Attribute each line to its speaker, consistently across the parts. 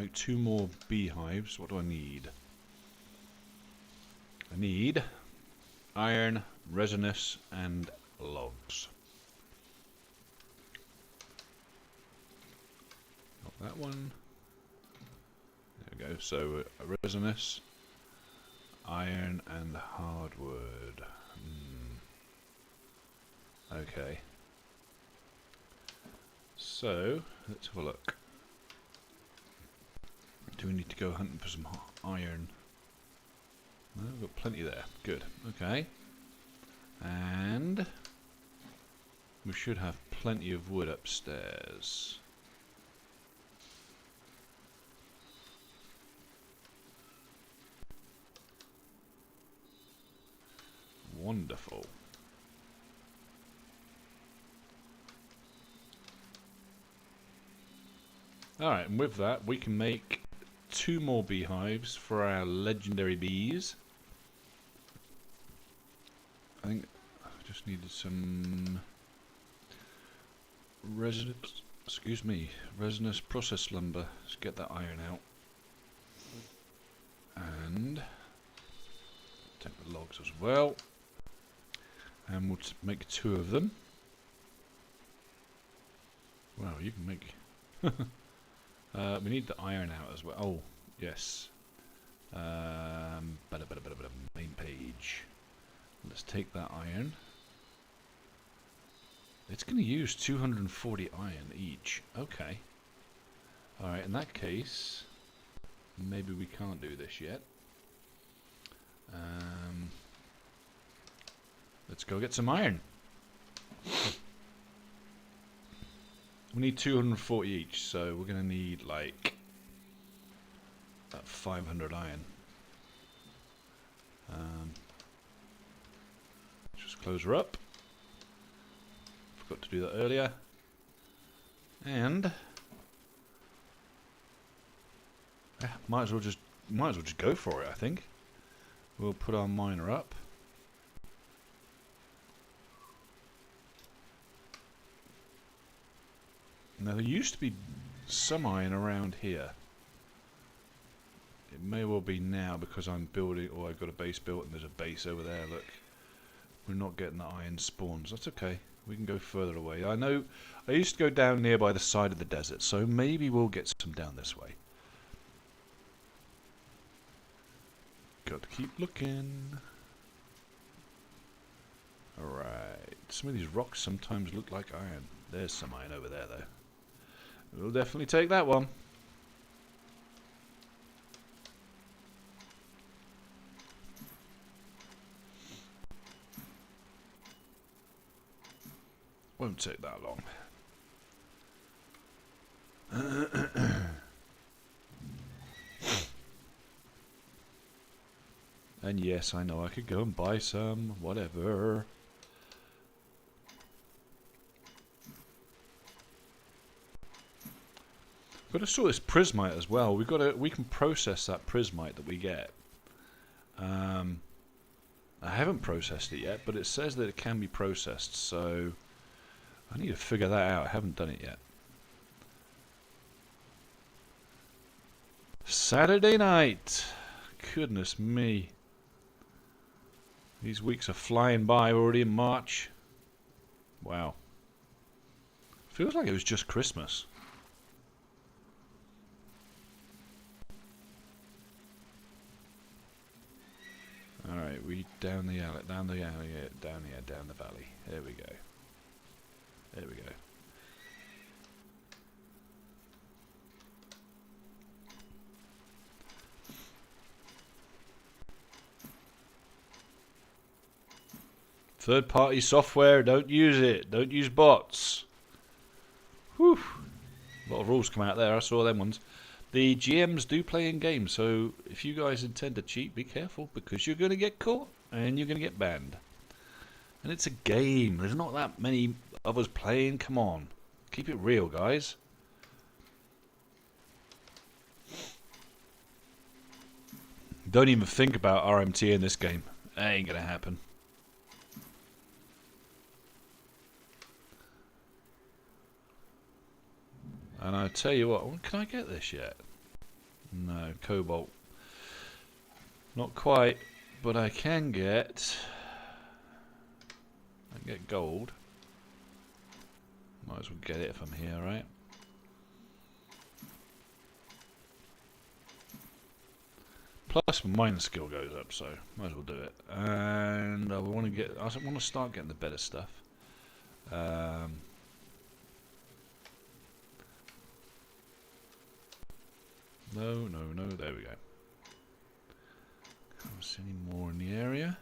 Speaker 1: make 2 more beehives. What do I need? I need iron, resinous, and logs. Not that one. There we go. So resinous, iron, and hardwood. Okay. So let's have a look. Do we need to go hunting for some iron? No, we've got plenty there. Good. Okay. And we should have plenty of wood upstairs. Wonderful. Alright, and with that we can make 2 more beehives for our legendary bees. I think I just needed some resinous, resinous processed lumber. Let's get that iron out. And take the logs as well. And we'll make 2 of them. Wow, you can make... we need the iron out as well. Oh, yes. Main page. Let's take that iron. It's going to use 240 iron each. Okay. Alright, in that case, maybe we can't do this yet. Let's go get some iron. We need 240 each, so we're going to need like 500 iron. Just close her up. Forgot to do that earlier. And might as well just go for it, I think. We'll put our miner up. Now there used to be some iron around here. It may well be now because I'm building, or I've got a base built and there's a base over there, look. We're not getting the iron spawns. That's okay. We can go further away. I know I used to go down near by the side of the desert, so maybe we'll get some down this way. Got to keep looking. Alright. Some of these rocks sometimes look like iron. There's some iron over there though. We'll definitely take that one. Won't take that long. And yes, I know I could go and buy some, whatever. Got to sort this prismite as well. We can process that prismite that we get. I haven't processed it yet, but it says that it can be processed, so I need to figure that out. I haven't done it yet. Saturday night. Goodness me. These weeks are flying by. We're already in March. Wow. Feels like it was just Christmas. Alright, we down the valley. There we go. There we go. Third-party software, don't use it. Don't use bots. Whew. A lot of rules come out there. I saw them ones. The GMs do play in games, so if you guys intend to cheat, be careful, because you're going to get caught and you're going to get banned. And it's a game. There's not that many of us playing. Come on. Keep it real, guys. Don't even think about RMT in this game. That ain't going to happen. And I tell you what, can I get this yet? No, cobalt. Not quite, but I can get... I can get gold. Might as well get it if I'm here, right? Plus my mining skill goes up, so might as well do it. And I want to get. I want to start getting the better stuff. No. There we go. Can't see any more in the area.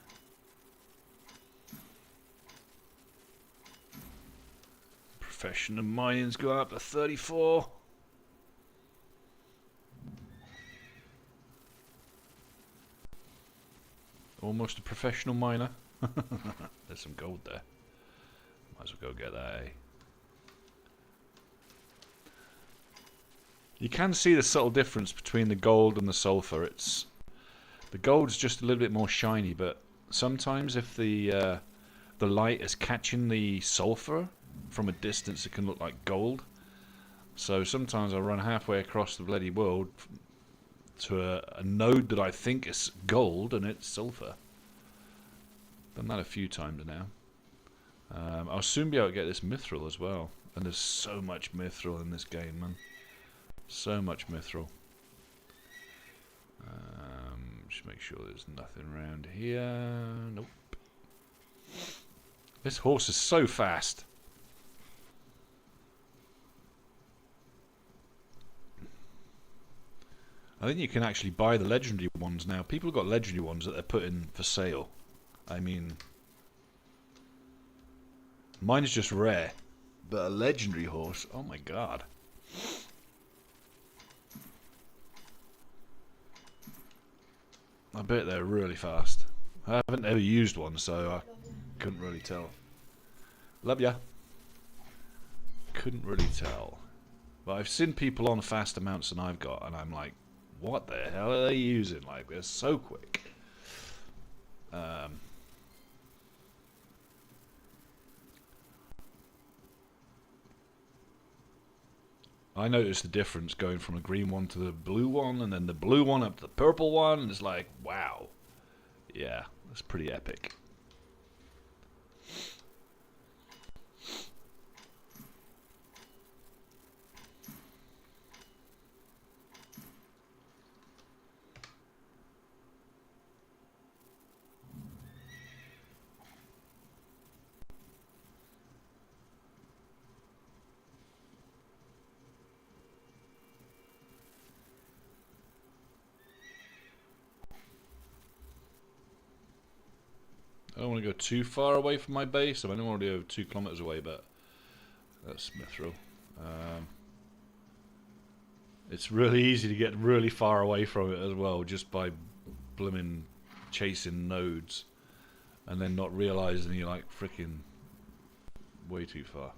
Speaker 1: Professional mining's gone up to 34. Almost a professional miner. There's some gold there. Might as well go get that, eh? You can see the subtle difference between the gold and the sulfur. It's the gold's just a little bit more shiny, but sometimes if the light is catching the sulfur from a distance, it can look like gold. So sometimes I run halfway across the bloody world to a node that I think is gold, and it's sulfur. Done that a few times now. I'll soon be able to get this mithril as well, and there's so much mithril in this game, man. So much mithril. Just make sure there's nothing around here. Nope. This horse is so fast. I think you can actually buy the legendary ones now. People have got legendary ones that they're putting for sale. I mean, mine is just rare, but a legendary horse, oh my god. I bet they're really fast. I haven't ever used one, so I couldn't really tell. Love ya. Couldn't really tell. But I've seen people on faster mounts than I've got, and I'm like, what the hell are they using? Like, they're so quick. I noticed the difference going from a green one to the blue one, and then the blue one up to the purple one, and it's like, wow. Yeah, that's pretty epic. I don't want to go too far away from my base. I mean, I'm already over 2 kilometers away, but that's mithril. It's really easy to get really far away from it as well, just by blooming chasing nodes, and then not realizing you're like freaking way too far.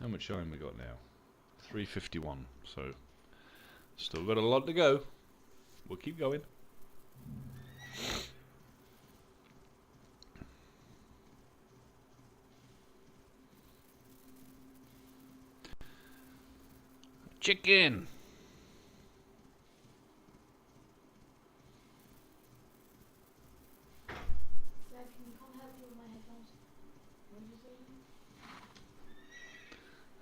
Speaker 1: How much iron we got now? 351. So still got a lot to go. We'll keep going. Chicken.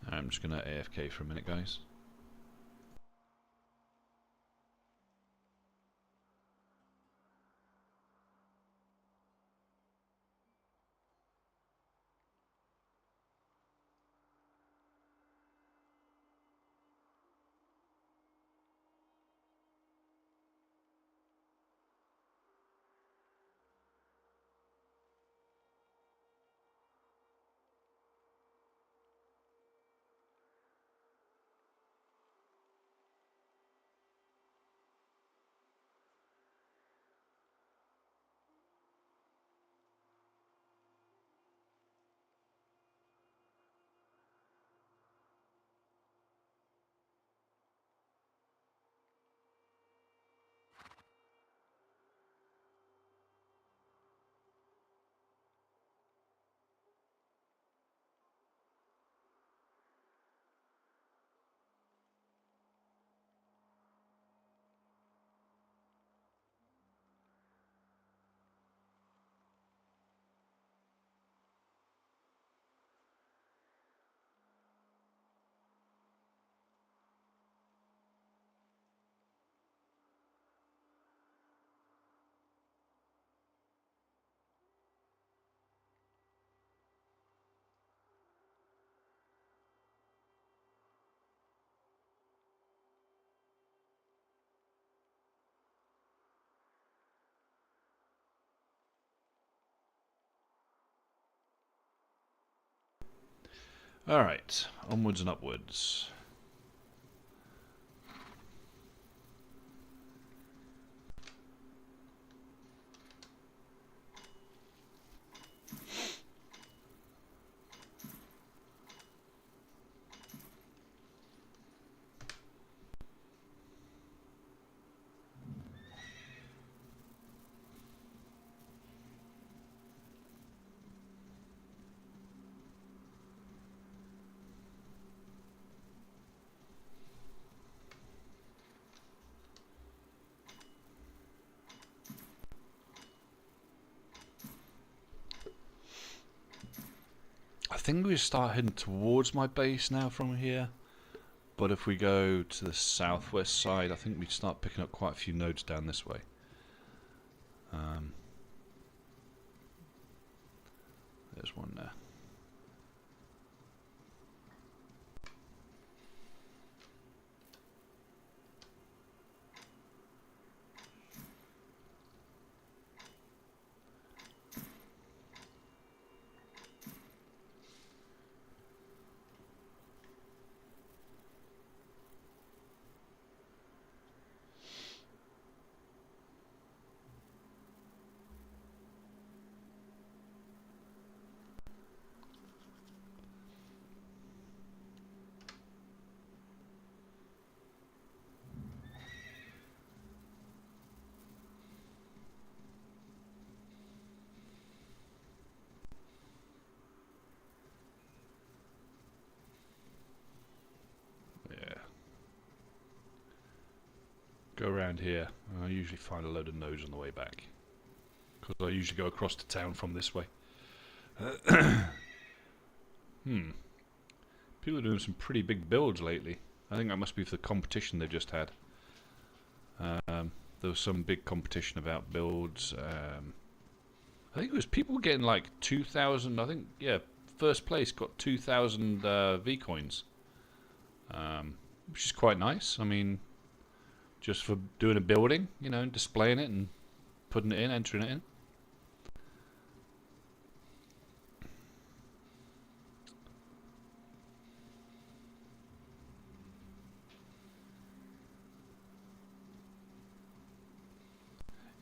Speaker 1: I'm just gonna AFK for a minute, guys. Alright, onwards and upwards. I think we start heading towards my base now from here, but if we go to the southwest side, I think we start picking up quite a few nodes down this way. There's one there. Go around here. I usually find a load of nodes on the way back, because I usually go across to town from this way. People are doing some pretty big builds lately. I think that must be for the competition they just had. There was some big competition about builds. I think it was people getting like 2,000. I think, yeah, first place got 2,000 V coins, which is quite nice. I mean, just for doing a building, you know, displaying it and putting it in, entering it in.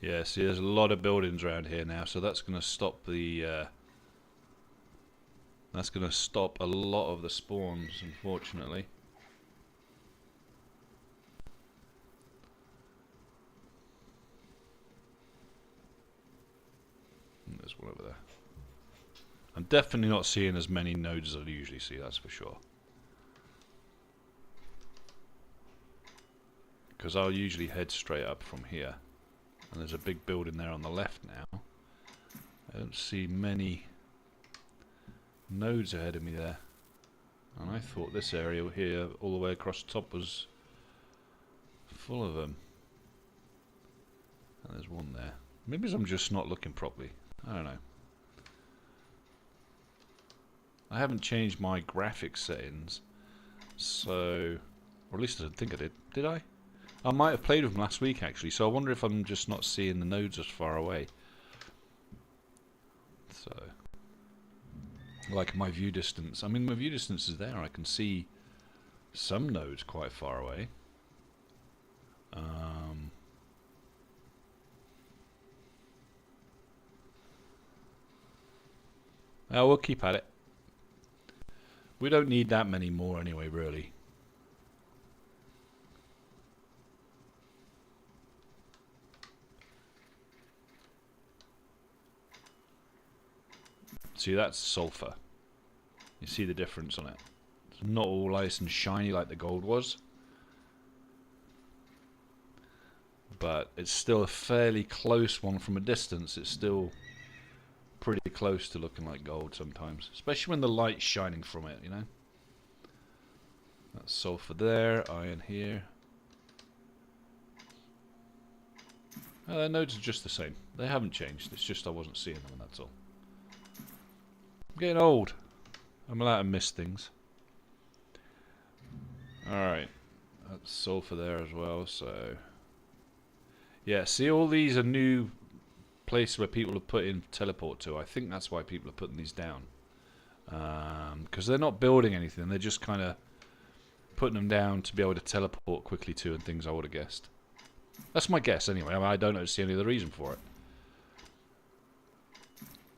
Speaker 1: Yeah, see, there's a lot of buildings around here now, so that's going to stop the. That's going to stop a lot of the spawns, unfortunately. There's one over there. I'm definitely not seeing as many nodes as I usually see, that's for sure. Because I'll usually head straight up from here. And there's a big building there on the left now. I don't see many nodes ahead of me there. And I thought this area here, all the way across the top, was full of them. And there's one there. Maybe I'm just not looking properly. I don't know. I haven't changed my graphics settings, so, or at least I don't think I did. Did I? I might have played with them last week actually, so I wonder if I'm just not seeing the nodes as far away. So, like my view distance. I mean, my view distance is there. I can see some nodes quite far away. We'll keep at it. We don't need that many more anyway, really. See, that's sulfur. You see the difference on it. It's not all nice and shiny like the gold was, but it's still a fairly close one from a distance. It's still pretty close to looking like gold sometimes, especially when the light's shining from it, you know. That's sulfur there, iron here. The nodes are just the same. They haven't changed. It's just I wasn't seeing them, and that's all. I'm getting old. I'm allowed to miss things. Alright. That's sulfur there as well, so... Yeah, see, all these are new places where people have put in teleport to. I think that's why people are putting these down. Because they're not building anything. They're just kind of putting them down to be able to teleport quickly to and things, I would have guessed. That's my guess anyway. I mean, I don't see any other reason for it.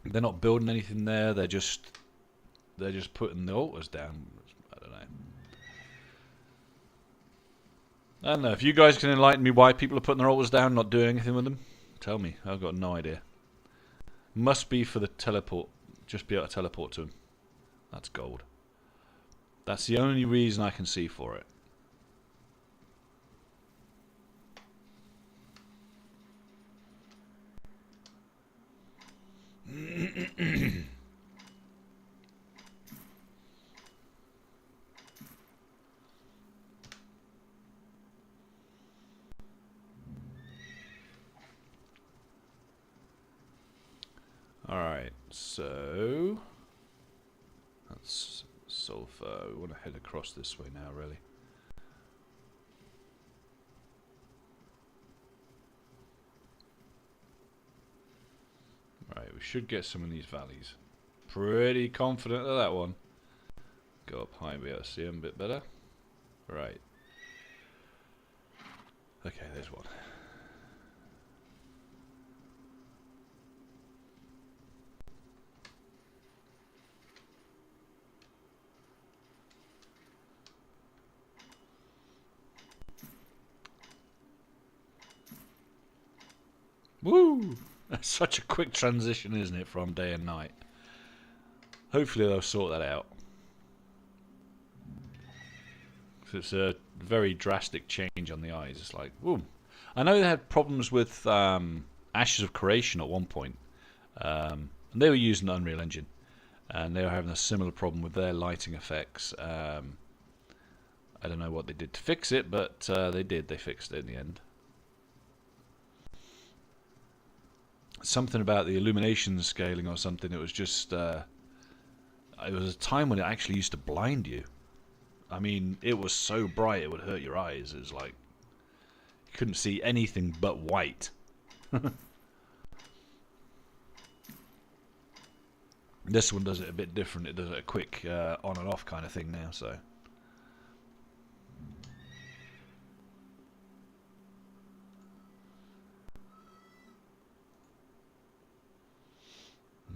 Speaker 1: They're not building anything there. They're just putting the altars down. I don't know. I don't know. If you guys can enlighten me why people are putting their altars down, not doing anything with them, tell me. I've got no idea. Must be for the teleport. Just be able to teleport to them. That's gold. That's the only reason I can see for it. Alright, so that's sulfur. We want to head across this way now, really. Right, we should get some of these valleys. Pretty confident of that one. Go up high and be able to see them a bit better. Right. Okay, there's one. Woo! That's such a quick transition, isn't it, from day and night? Hopefully they'll sort that out. It's a very drastic change on the eyes. It's like, whoa. I know they had problems with Ashes of Creation at one point. And they were using Unreal Engine. And they were having a similar problem with their lighting effects. I don't know what they did to fix it, but they did. They fixed it in the end. Something about the illumination scaling or something. It was just it was a time when it actually used to blind you. I mean, it was so bright it would hurt your eyes. It was like you couldn't see anything but white. This one does it a bit different. It does it a quick on and off kind of thing now, so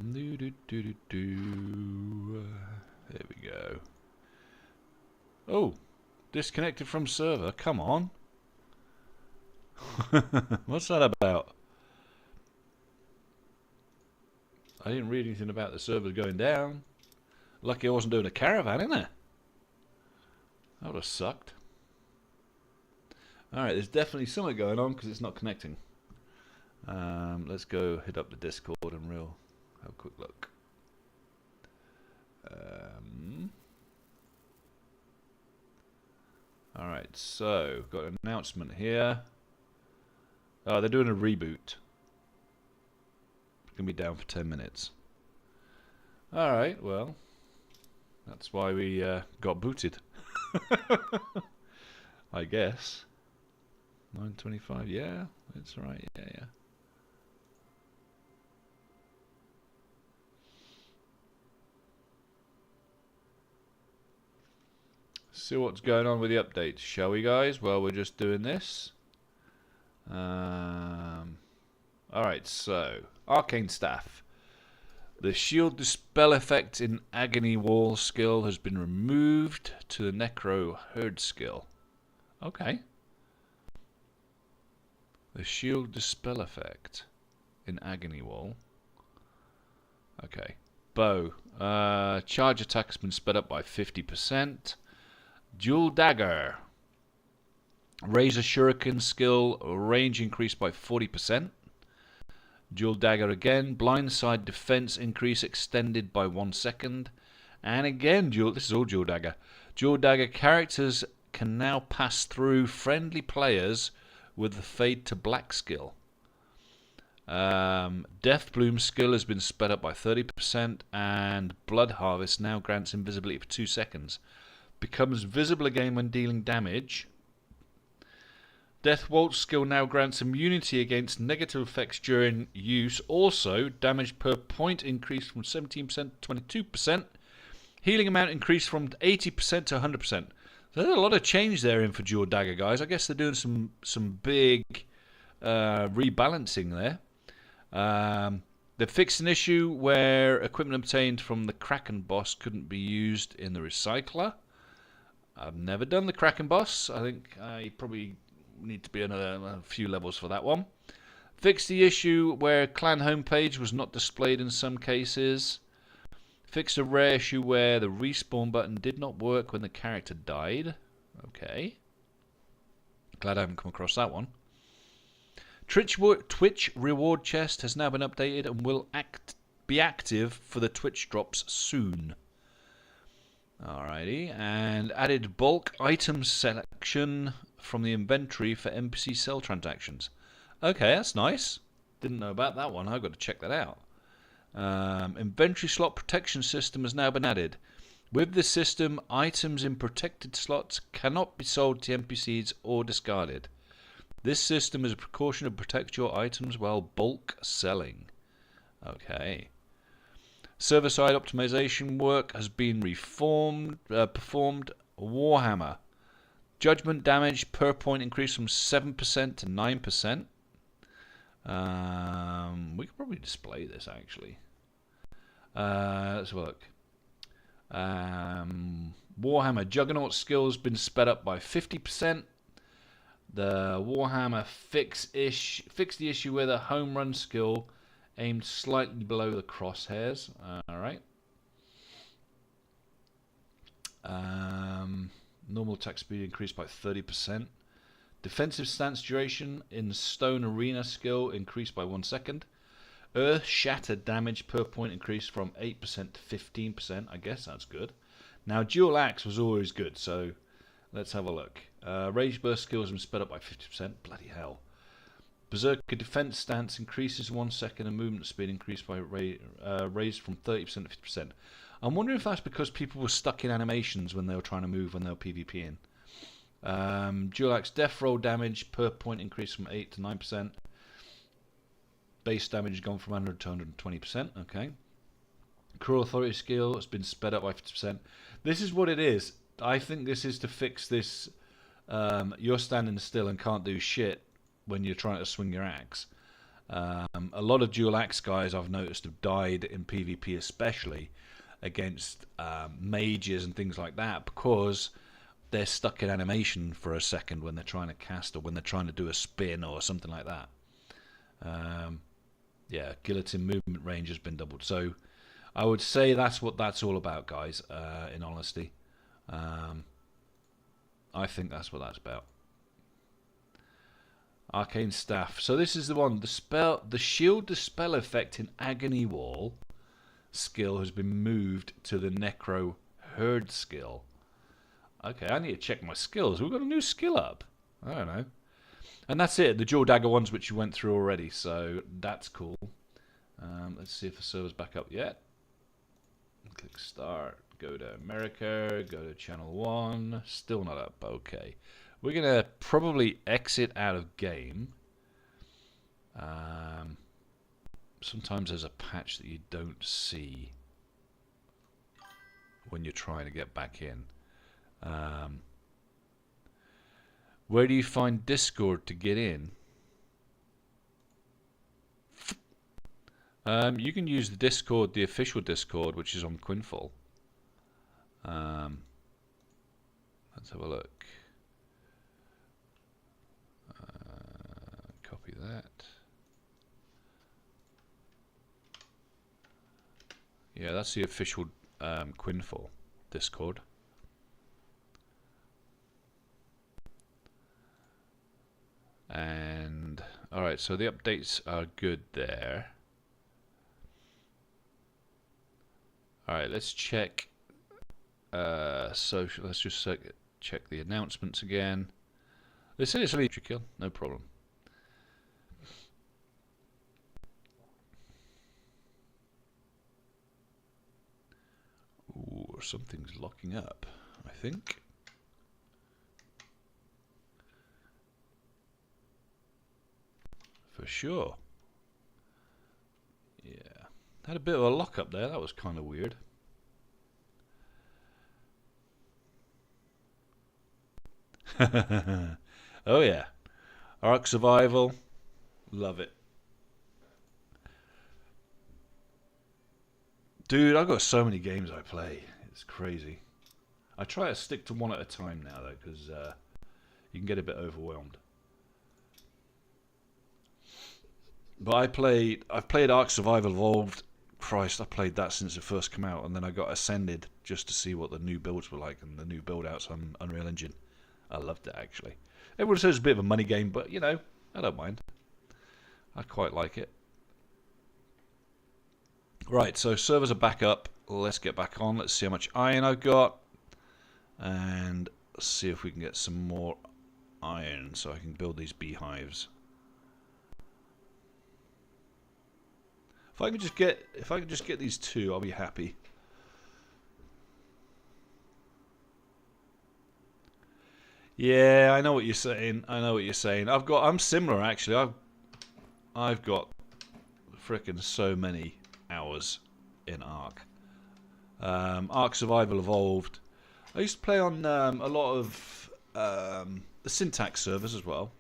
Speaker 1: there we go. Oh, disconnected from server. Come on. What's that about? I didn't read anything about the server going down. Lucky I wasn't doing a caravan, innit? That would have sucked. Alright, there's definitely something going on because it's not connecting. Let's go hit up the Discord and we'll have a quick look. Alright, so got an announcement here. Oh, they're doing a reboot. It's going to be down for 10 minutes. Alright, well, that's why we got booted. I guess. 9:25, yeah, that's right, yeah. See what's going on with the updates, shall we, guys? Well, we're just doing this. Alright, so Arcane Staff. The Shield Dispel effect in Agony Wall skill has been removed to the Necro Herd skill. Okay. The Shield Dispel effect in Agony Wall. Okay. Bow. Charge attack has been sped up by 50%. Dual Dagger. Razor Shuriken skill range increased by 40%. Dual Dagger again. Blindside defense increase extended by 1 second. And again, this is all Dual Dagger. Dual Dagger characters can now pass through friendly players with the Fade to Black skill. Death Bloom skill has been sped up by 30%. And Blood Harvest now grants invisibility for 2 seconds. Becomes visible again when dealing damage. Death Waltz skill now grants immunity against negative effects during use. Also, damage per point increased from 17% to 22%. Healing amount increased from 80% to 100%. So there's a lot of change there in for dual dagger, guys. I guess they're doing some big rebalancing there. They fixed an issue where equipment obtained from the Kraken boss couldn't be used in the recycler. I've never done the Kraken boss. I think I probably need to be a few levels for that one. Fixed the issue where clan homepage was not displayed in some cases. Fixed a rare issue where the respawn button did not work when the character died. Okay. Glad I haven't come across that one. Twitch reward chest has now been updated and will be active for the Twitch drops soon. Alrighty. And added bulk item selection from the inventory for NPC sell transactions. Okay, that's nice. Didn't know about that one. I've got to check that out. Inventory slot protection system has now been added. With this system, items in protected slots cannot be sold to NPCs or discarded. This system is a precaution to protect your items while bulk selling. Okay. Server-side optimization work has been performed. Warhammer. Judgment damage per point increased from 7% to 9%. We could probably display this actually. Let's have a look. Warhammer Juggernaut skills been sped up by 50%. The Warhammer fixed the issue with a home run skill aimed slightly below the crosshairs. Alright. Normal attack speed increased by 30%. Defensive stance duration in Stone Arena skill increased by 1 second. Earth Shatter damage per point increased from 8% to 15%. I guess that's good. Now, Dual Axe was always good, so let's have a look. Rage Burst skills have been sped up by 50%. Bloody hell. Berserker defense stance increases 1 second and movement speed increased by raised from 30% to 50%. I'm wondering if that's because people were stuck in animations when they were trying to move when they were PvPing. Dual Axe death roll damage per point increased from 8 to 9%. Base damage has gone from 100 to 120%. Okay. Cruel Authority skill has been sped up by 50%. This is what it is. I think this is to fix this. You're standing still and can't do shit when you're trying to swing your axe. A lot of dual axe guys I've noticed have died in PvP, especially against mages and things like that, because they're stuck in animation for a second when they're trying to cast or when they're trying to do a spin or something like that. Yeah, guillotine movement range has been doubled. So I would say that's what that's all about, guys, in honesty. I think that's what that's about. Arcane Staff. So this is the one. The Shield Dispel effect in Agony Wall skill has been moved to the Necro Herd skill. Okay, I need to check my skills. We've got a new skill up. I don't know. And that's it. The dual dagger ones which you went through already. So that's cool. Let's see if the server's back up yet. Click start. Go to America. Go to channel 1. Still not up. Okay. We're going to probably exit out of game. Sometimes there's a patch that you don't see when you're trying to get back in. Where do you find Discord to get in? You can use the Discord, the official Discord, which is on Quinfall. Let's have a look. Copy that. Yeah, that's the official Quinfall Discord. And alright, so the updates are good there. Alright, let's check social. Let's just check the announcements again. They said it's a leader kill, no problem. Ooh, something's locking up, I think. For sure. Yeah. Had a bit of a lock up there, that was kind of weird. Oh yeah. Ark Survival. Love it. Dude, I've got so many games I play. It's crazy. I try to stick to one at a time now, though, because you can get a bit overwhelmed. But I've played Ark Survival Evolved. Christ, I played that since it first came out, and then I got Ascended just to see what the new builds were like and the new build outs on Unreal Engine. I loved it, actually. Everyone says it's a bit of a money game, but, you know, I don't mind. I quite like it. Right, so servers are back up. Let's get back on. Let's see how much iron I've got. And see if we can get some more iron so I can build these beehives. If I could just get these two, I'll be happy. Yeah, I know what you're saying. I know what you're saying. I'm similar actually. I've got frickin' so many hours in Ark. Ark Survival Evolved. I used to play on a lot of the Syntax servers as well.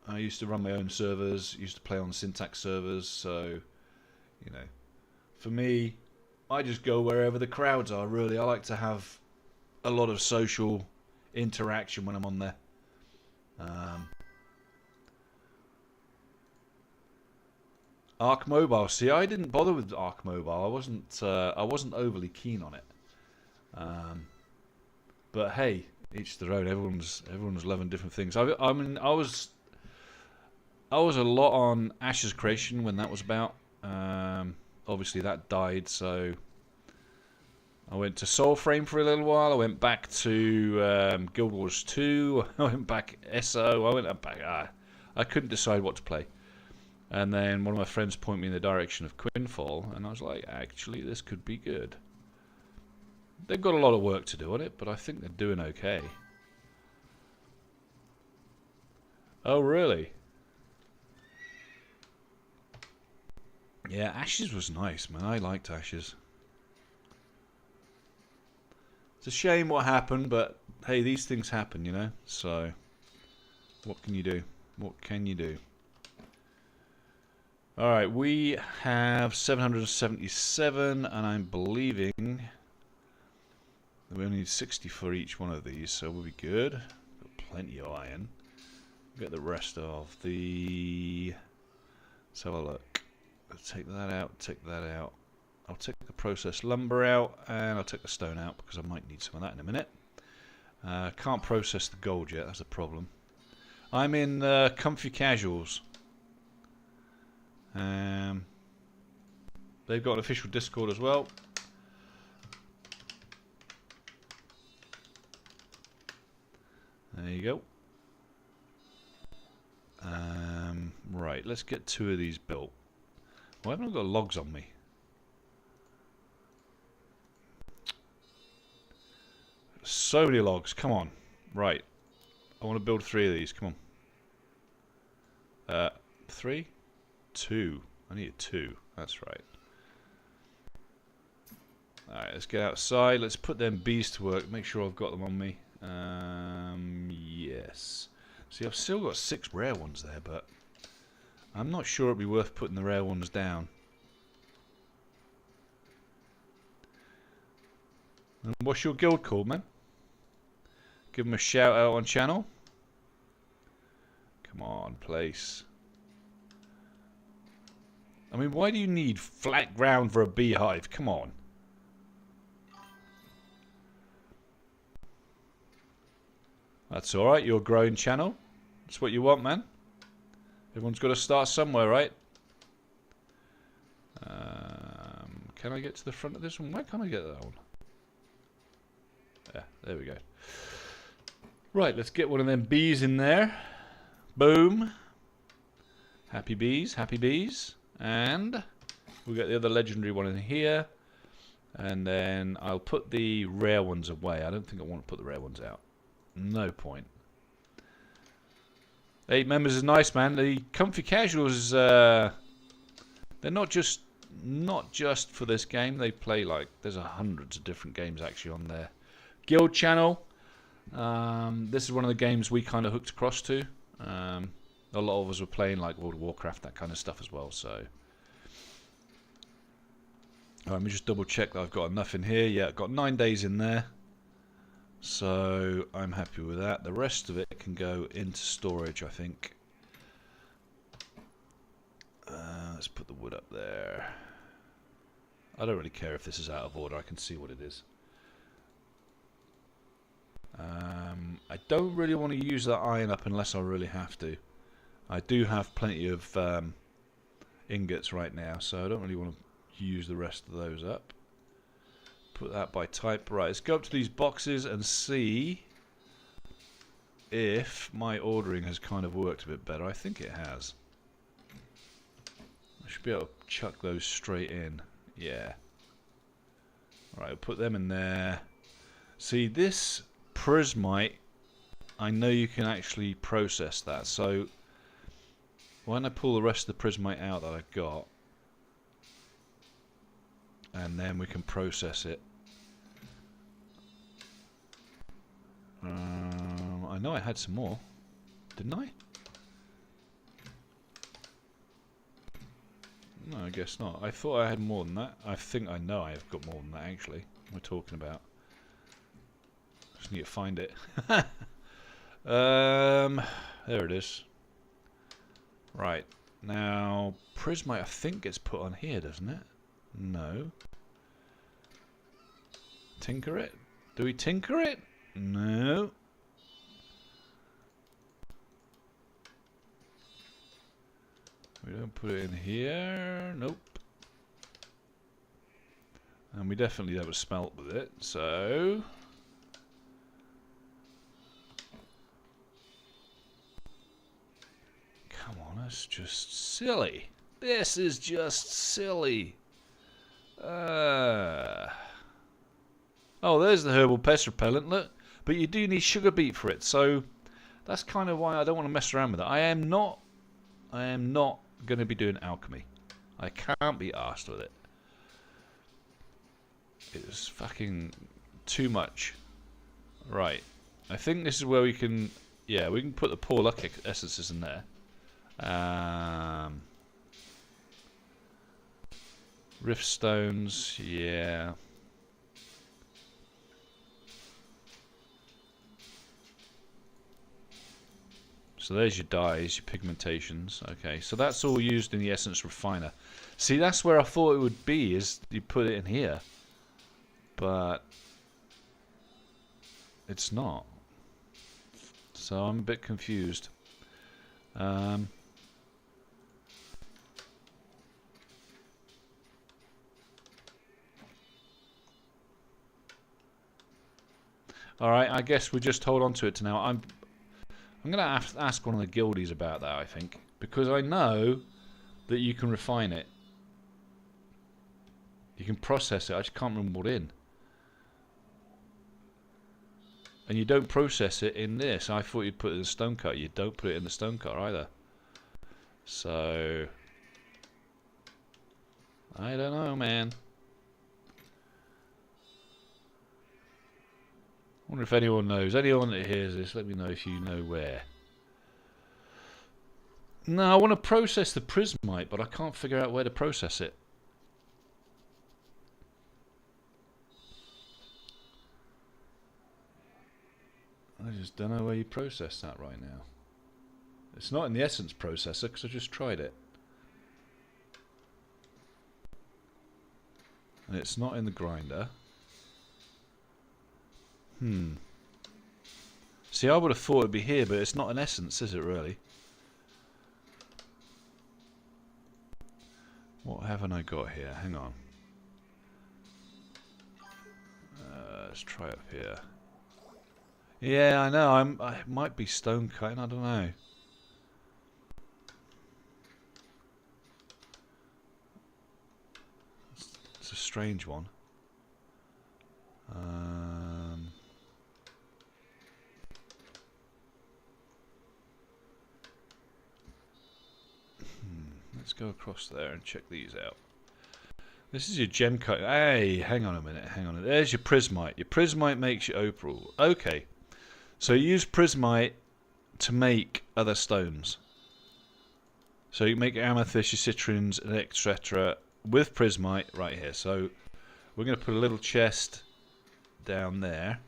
Speaker 1: I used to run my own servers, used to play on Syntax servers, so, you know, for me, I just go wherever the crowds are, really. I like to have a lot of social interaction when I'm on there. Ark Mobile. See, I didn't bother with Ark Mobile. I wasn't overly keen on it. But hey, each their own. Everyone's loving different things. I mean, I was a lot on Ash's Creation when that was about. Obviously, that died, so I went to Soulframe for a little while. I went back to Guild Wars 2. I went back SO. I went back. I couldn't decide what to play. And then one of my friends pointed me in the direction of Quinfall, and I was like, actually, this could be good. They've got a lot of work to do on it, but I think they're doing okay. Oh, really? Yeah, Ashes was nice, man. I liked Ashes. It's a shame what happened, but hey, these things happen, you know? So, what can you do? What can you do? Alright, we have 777, and I'm believing that we only need 60 for each one of these, so we'll be good. Got plenty of iron. We'll get the rest of the... Let's have a look. Let's take that out, take that out. I'll take the processed lumber out, and I'll take the stone out, because I might need some of that in a minute. Can't process the gold yet, that's a problem. I'm in Comfy Casuals. They've got an official Discord as well. There you go. Right, let's get 2 of these built. Why haven't I got logs on me? So many logs, come on. Right, I want to build 3 of these, come on. 3? 2. I need 2. That's right. Alright, let's get outside. Let's put them bees to work. Make sure I've got them on me. Yes. See, I've still got 6 rare ones there, but I'm not sure it'd be worth putting the rare ones down. And what's your guild called, man? Give them a shout out on channel. Come on, place. I mean, why do you need flat ground for a beehive? Come on. That's alright, you're a growing channel. That's what you want, man. Everyone's got to start somewhere, right? Can I get to the front of this one? Why can't I get that one? Yeah, there we go. Right, let's get one of them bees in there. Boom. Happy bees, happy bees. And we'll get the other legendary one in here. And then I'll put the rare ones away. I don't think I want to put the rare ones out. No point. 8 members is nice, man. The Comfy Casuals, they're not just not just for this game. They play like there's hundreds of different games actually on their guild channel. This is one of the games we kind of hooked across to. A lot of us were playing like World of Warcraft, that kind of stuff as well. So, let me just double check that I've got enough in here. Yeah, I've got 9 days in there. So I'm happy with that. The rest of it can go into storage, I think. Let's put the wood up there. I don't really care if this is out of order. I can see what it is. I don't really want to use that iron up unless I really have to. I do have plenty of ingots right now, so I don't really want to use the rest of those up. Put that by type. Right, let's go up to these boxes and see if my ordering has kind of worked a bit better. I think it has. I should be able to chuck those straight in. Yeah. Alright, I'll put them in there. See, this prismite, I know you can actually process that. So, when I pull the rest of the prismite out that I've got, and then we can process it. I know I had some more, didn't I? No, I guess not. I thought I had more than that. I think I know I have got more than that actually. We're talking about. Just need to find it. There it is. Right. Now, prismite I think gets put on here, doesn't it? No. Tinker it? Do we tinker it? No. We don't put it in here. Nope. And we definitely have a smelt with it, so... Come on, that's just silly. This is just silly. Oh, there's the herbal pest repellent, look. But you do need sugar beet for it, so that's kind of why I don't want to mess around with it. I am not going to be doing alchemy. I can't be arsed with it. It's fucking too much. Right. I think this is where we can... Yeah, we can put the poor luck essences in there. Rift stones, yeah. So there's your dyes, your pigmentations. Okay, so that's all used in the essence refiner. See, that's where I thought it would be, is you put it in here. But it's not. So I'm a bit confused. Alright, I guess we just hold on to it to now. I'm going to ask one of the guildies about that, I think. Because I know that you can refine it. You can process it. I just can't remember what in. And you don't process it in this. I thought you'd put it in the stone cut. You don't put it in the stone cut either. So... I don't know, man. I wonder if anyone knows. Anyone that hears this, let me know if you know where. No, I want to process the prismite, but I can't figure out where to process it. I just don't know where you process that right now. It's not in the essence processor because I just tried it. And it's not in the grinder. See, I would have thought it'd be here, but it's not an essence, is it really? What haven't I got here? Hang on. Let's try up here. Yeah, I know. I might be stone cutting. I don't know. It's a strange one. Let's go across there and check these out. This is your gem cut. Hey, hang on a minute. Hang on. There's your prismite. Your prismite makes your opal. Okay. So you use prismite to make other stones. So you make your amethyst, your citrines, and etc. with prismite right here. So we're going to put a little chest down there.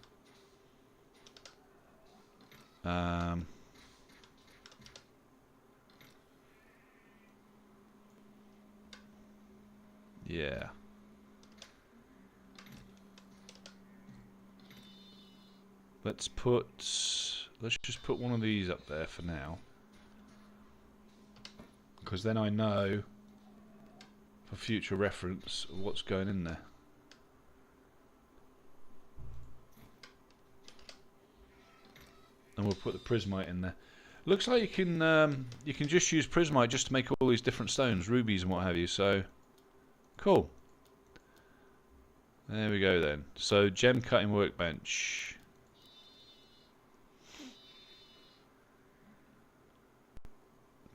Speaker 1: Yeah. Let's just put one of these up there for now. Because then I know, for future reference, what's going in there. And we'll put the prismite in there. Looks like you can just use prismite just to make all these different stones, rubies and what have you. So, cool. There we go then. So, gem cutting workbench.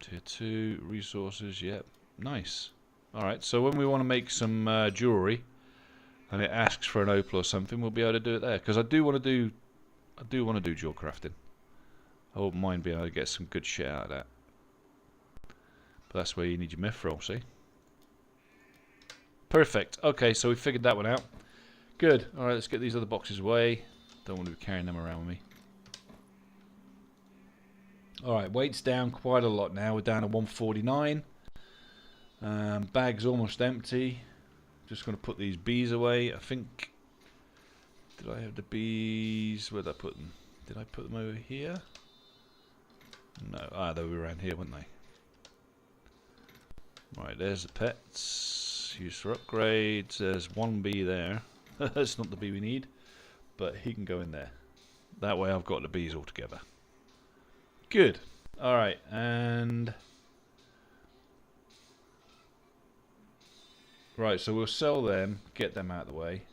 Speaker 1: Tier 2 resources. Yep, nice. All right. So when we want to make some jewelry, and it asks for an opal or something, we'll be able to do it there. Because I do want to do jewel crafting. I wouldn't mind being able to get some good shit out of that. But that's where you need your mithril, see? Perfect. Okay, so we figured that one out. Good. Alright, let's get these other boxes away. Don't want to be carrying them around with me. Alright, weight's down quite a lot now. We're down to 149. Bag's almost empty. Just going to put these bees away. I think... Did I have the bees? Where did I put them? Did I put them over here? No. They were around here, weren't they? Right, there's the pets. Used for upgrades. There's one bee there. That's not the bee we need. But he can go in there. That way I've got the bees all together. Good. Alright, and... Right, so we'll sell them, get them out of the way.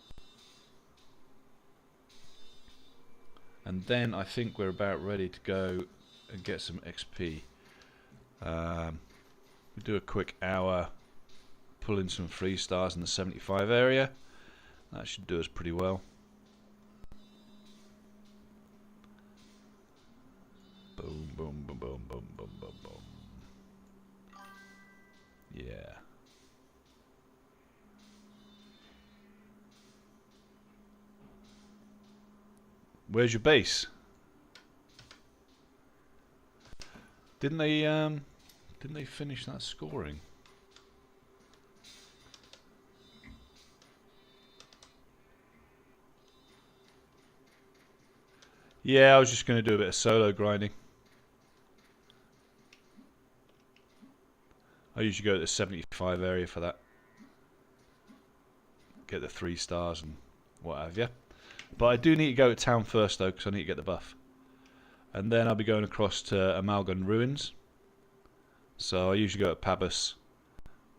Speaker 1: And then I think we're about ready to go and get some XP. We do a quick hour, pull in some 3 stars in the 75 area. That should do us pretty well. Boom, boom, boom, boom, boom, boom, boom, boom. Yeah. Where's your base? Didn't they finish that scoring? Yeah, I was just going to do a bit of solo grinding. I usually go to the 75 area for that. Get the 3 stars and what have you. But I do need to go to town first though, because I need to get the buff. And then I'll be going across to Amalgan Ruins. So I usually go to Pabus.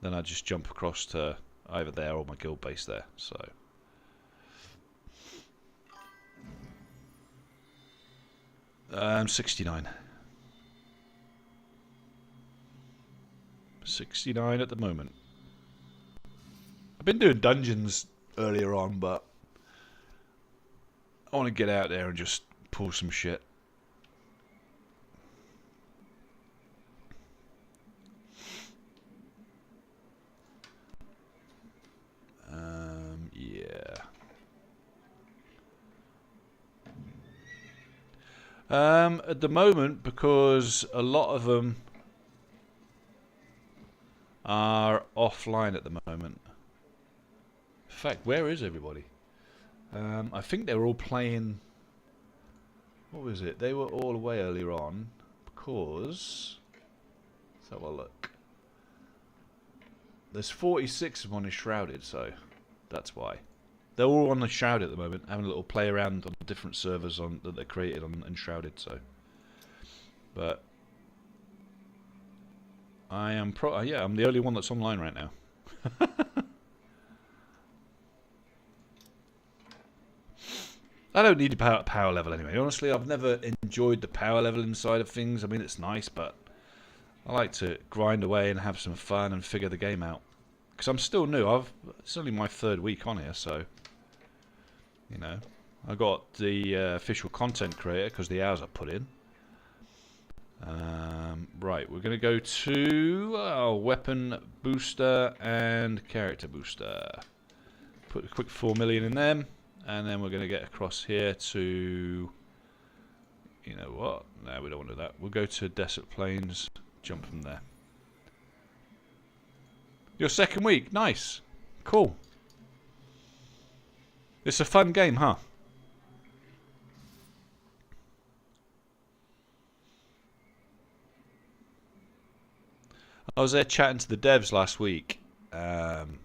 Speaker 1: Then I just jump across to either there or my guild base there. So 69. 69 at the moment. I've been doing dungeons earlier on, but I want to get out there and just pull some shit. Yeah. At the moment, because a lot of them are offline at the moment. In fact, where is everybody? I think they were all playing... What was it? They were all away earlier on because... Let's have a look. There's 46 of them on the Shrouded, so that's why. They're all on the Shrouded at the moment, having a little play around on different servers that they created on Enshrouded, so... But... I'm the only one that's online right now. I don't need a power level anyway. Honestly, I've never enjoyed the power level inside of things. I mean, it's nice, but I like to grind away and have some fun and figure the game out. because I'm still new. It's only my 3rd week on here, so you know, I got the official content creator because the hours I put in. Right, we're going to go to weapon booster and character booster. Put a quick 4 million in them, and then we're going to get across here to, you know what? No, we don't want to do that. We'll go to Desert Plains, jump from there. Your 2nd week, nice, cool. It's a fun game, huh? I was there chatting to the devs last week, and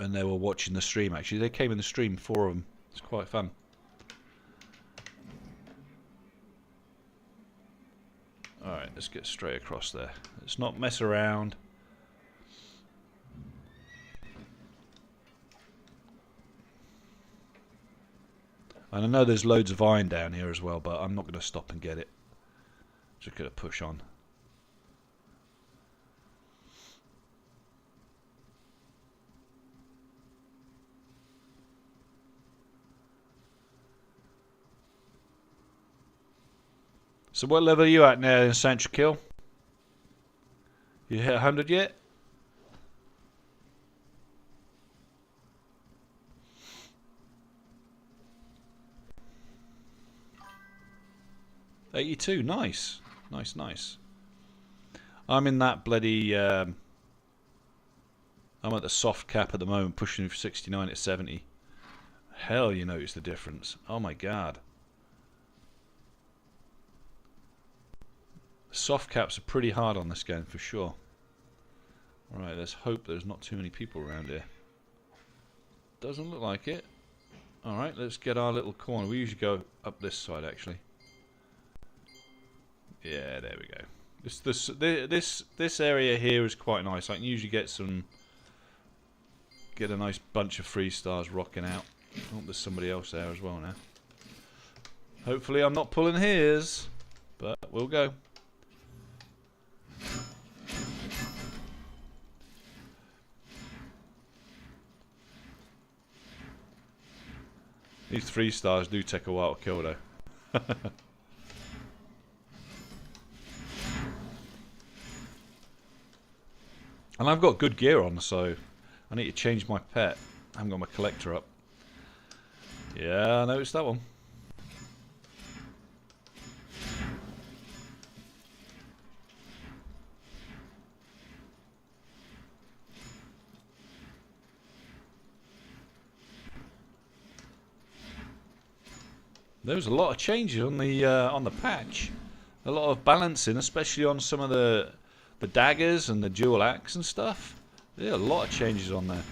Speaker 1: they were watching the stream. Actually, they came in the stream, 4 of them. It's quite fun. Alright, let's get straight across there. Let's not mess around. And I know there's loads of iron down here as well, but I'm not going to stop and get it. Just going to push on. So what level are you at now in Central Kill? You hit 100 yet? $82, nice. Nice. I'm in that bloody... I'm at the soft cap at the moment, pushing from 69 to 70. Hell, you notice the difference. Oh my god. Soft caps are pretty hard on this game for sure. Alright, let's hope there's not too many people around here. Doesn't look like it. Alright, let's get our little corner. We usually go up this side actually. Yeah, there we go. This area here is quite nice. I can usually get a nice bunch of 3 stars rocking out. Oh, there's somebody else there as well now. Hopefully I'm not pulling his, but we'll go. These 3 stars do take a while to kill though. And I've got good gear on, so I need to change my pet. I haven't got my collector up. Yeah, I noticed that one. There was a lot of changes on the patch. A lot of balancing, especially on some of the daggers and the dual axe and stuff. There are a lot of changes on there.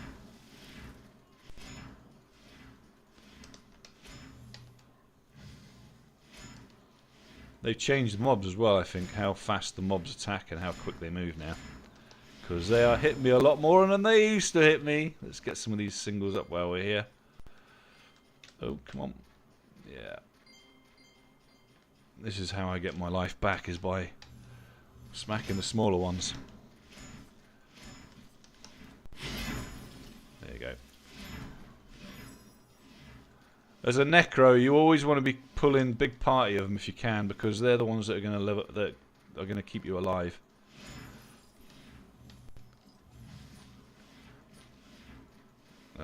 Speaker 1: They've changed the mobs as well, I think, how fast the mobs attack and how quick they move now. Because they are hitting me a lot more than they used to hit me. Let's get some of these singles up while we're here. Oh, come on. Yeah. This is how I get my life back, is by smacking the smaller ones. There you go. As a necro, you always want to be pulling big party of them if you can, because they're the ones that are going to live, that are going to keep you alive.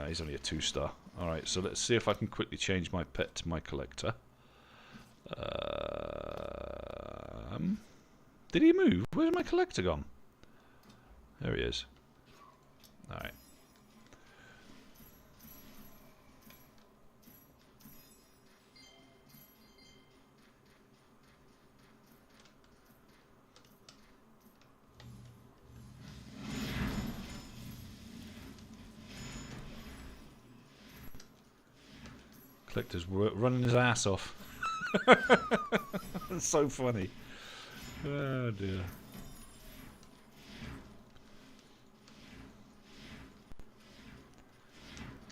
Speaker 1: He's only a 2-star. Alright, so let's see if I can quickly change my pet to my collector. Did he move? Where's my collector gone? There he is. Alright. Collector's running his ass off. It's so funny. Oh dear.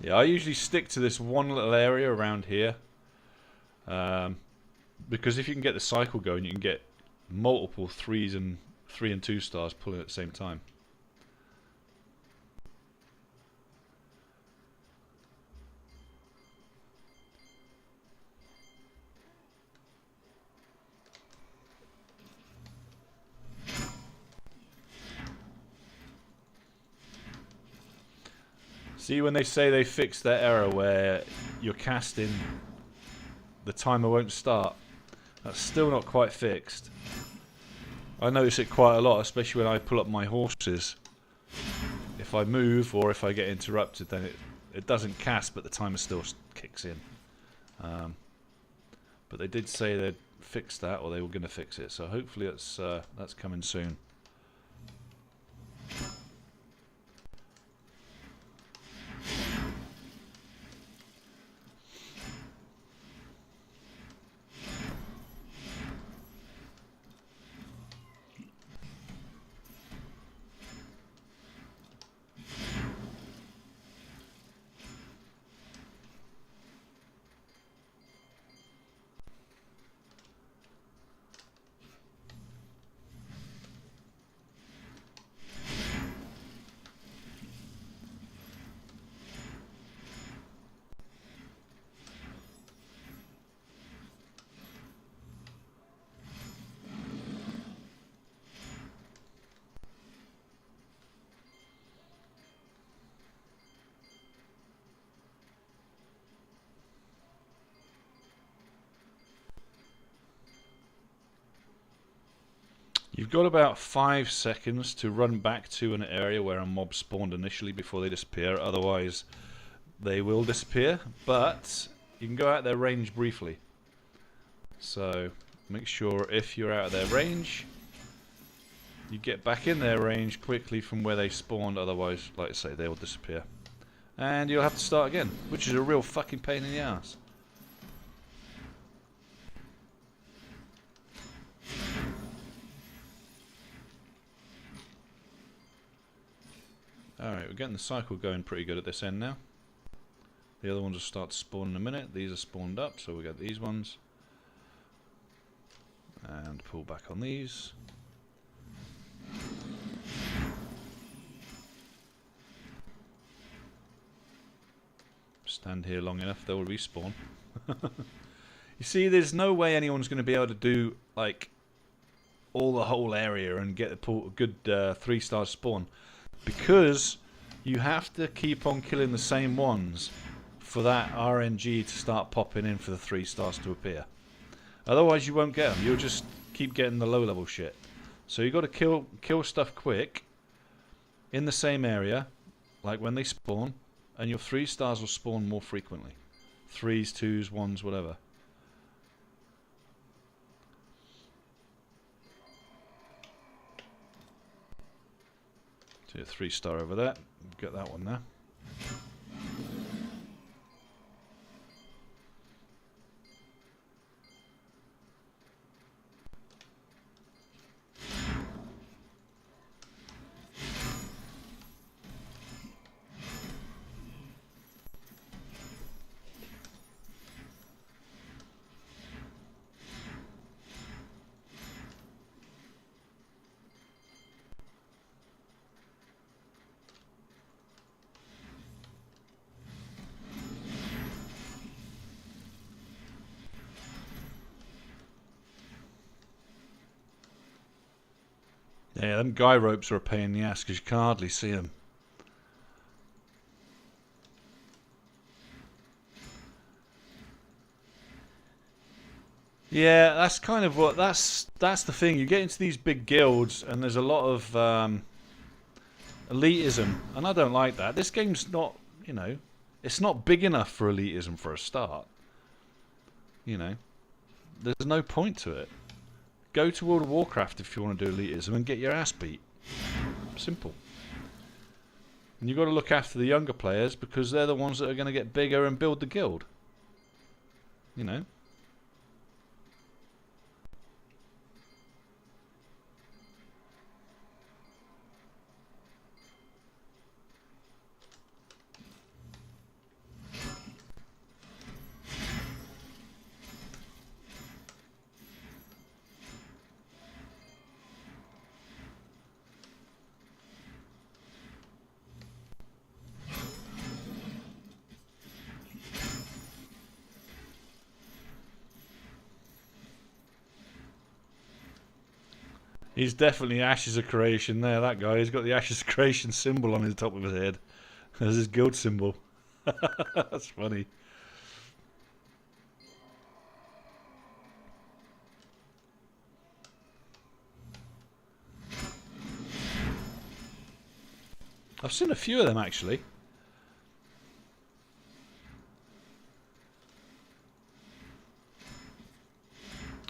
Speaker 1: Yeah, I usually stick to this one little area around here. Because if you can get the cycle going, you can get multiple 3 and 2 stars pulling at the same time. See, when they say they fixed that error where you're casting, the timer won't start. That's still not quite fixed. I notice it quite a lot, especially when I pull up my horses. If I move or if I get interrupted, then it doesn't cast, but the timer still kicks in. But they did say they'd fix that, or they were going to fix it. So hopefully that's coming soon. You've got about 5 seconds to run back to an area where a mob spawned initially before they disappear, otherwise they will disappear, but you can go out their range briefly. So make sure if you're out of their range, you get back in their range quickly from where they spawned, otherwise, like I say, they will disappear. And you'll have to start again, which is a real fucking pain in the ass. Alright, we're getting the cycle going pretty good at this end now. The other ones will start to spawn in a minute. These are spawned up, so we got these ones. And pull back on these. Stand here long enough, they'll respawn. You see, there's no way anyone's going to be able to do, like, the whole area and get a good 3-star spawn. Because you have to keep on killing the same ones for that RNG to start popping in for the 3 stars to appear. Otherwise you won't get them. You'll just keep getting the low level shit. So you've got to kill stuff quick in the same area, like when they spawn, and your 3 stars will spawn more frequently. 3s, 2s, 1s, whatever. So 3-star over there. Get that one there. Yeah, them guy ropes are a pain in the ass because you can hardly see them. Yeah, that's kind of what that's the thing. You get into these big guilds and there's a lot of elitism, and I don't like that. This game's not, you know, it's not big enough for elitism for a start. You know, there's no point to it. Go to World of Warcraft if you want to do elitism and get your ass beat. Simple. And you've got to look after the younger players because they're the ones that are going to get bigger and build the guild. You know. He's definitely Ashes of Creation there, that guy. He's got the Ashes of Creation symbol on the top of his head. There's his guild symbol. That's funny. I've seen a few of them actually.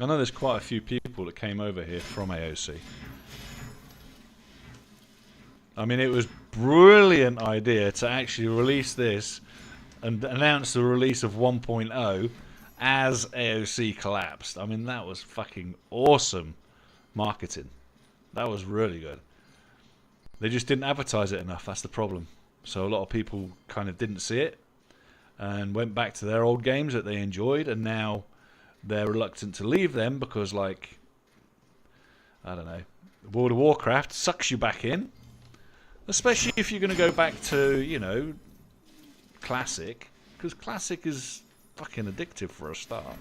Speaker 1: I know there's quite a few people that came over here from AOC. I mean, it was brilliant idea to actually release this and announce the release of 1.0 as AOC collapsed. I mean, that was fucking awesome marketing. That was really good. They just didn't advertise it enough. That's the problem. So a lot of people kind of didn't see it and went back to their old games that they enjoyed, and now they're reluctant to leave them because, like, I don't know, World of Warcraft sucks you back in. Especially if you're going to go back to, you know, Classic. Because Classic is fucking addictive for a start.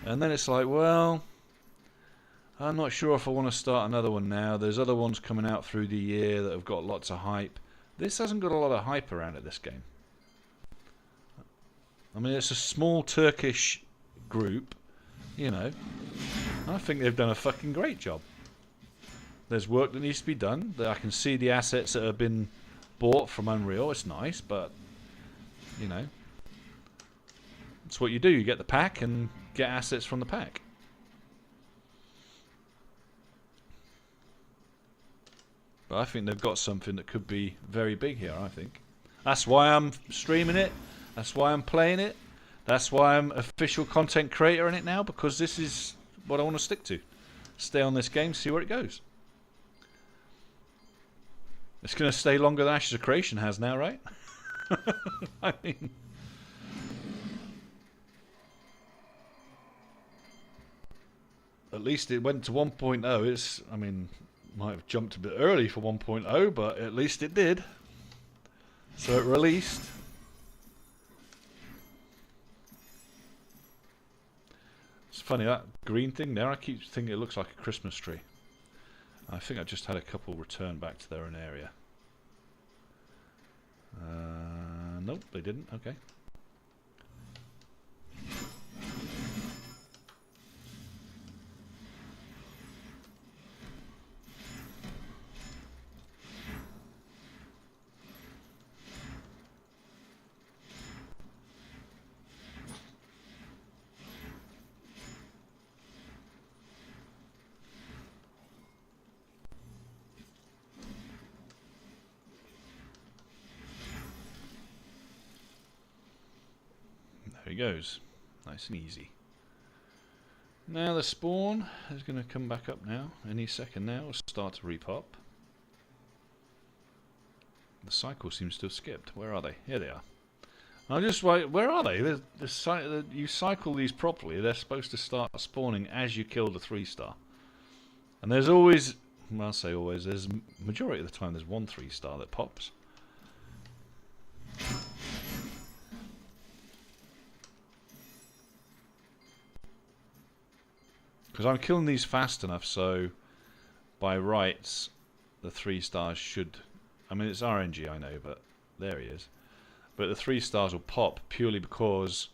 Speaker 1: And then it's like, well, I'm not sure if I want to start another one now. There's other ones coming out through the year that have got lots of hype. This hasn't got a lot of hype around it, this game. I mean, it's a small Turkish group, you know. I think they've done a fucking great job. There's work that needs to be done. I can see the assets that have been bought from Unreal. It's nice, but, you know, it's what you do. You get the pack and get assets from the pack. But I think they've got something that could be very big here, I think. That's why I'm streaming it. That's why I'm playing it. That's why I'm official content creator in it now, because this is what I want to stick to. Stay on this game, see where it goes. It's going to stay longer than Ashes of Creation has now, right? I mean, at least it went to 1.0. It's, I mean, might have jumped a bit early for 1.0, but at least it did. So it released. It's funny, that green thing there, I keep thinking it looks like a Christmas tree. I think I just had a couple return back to their own area. Nope, they didn't. Okay. There he goes. Nice and easy. Now the spawn is going to come back up now. Any second now. It'll start to repop. The cycle seems to have skipped. Where are they? Here they are. I just wait. Where are they? You cycle these properly. They're supposed to start spawning as you kill the 3-star. And there's always, well, I'll say always, there's majority of the time there's one 3-star that pops. Because I'm killing these fast enough, so by rights, the 3-stars should... I mean, it's RNG, I know, but there he is. But the 3-stars will pop purely because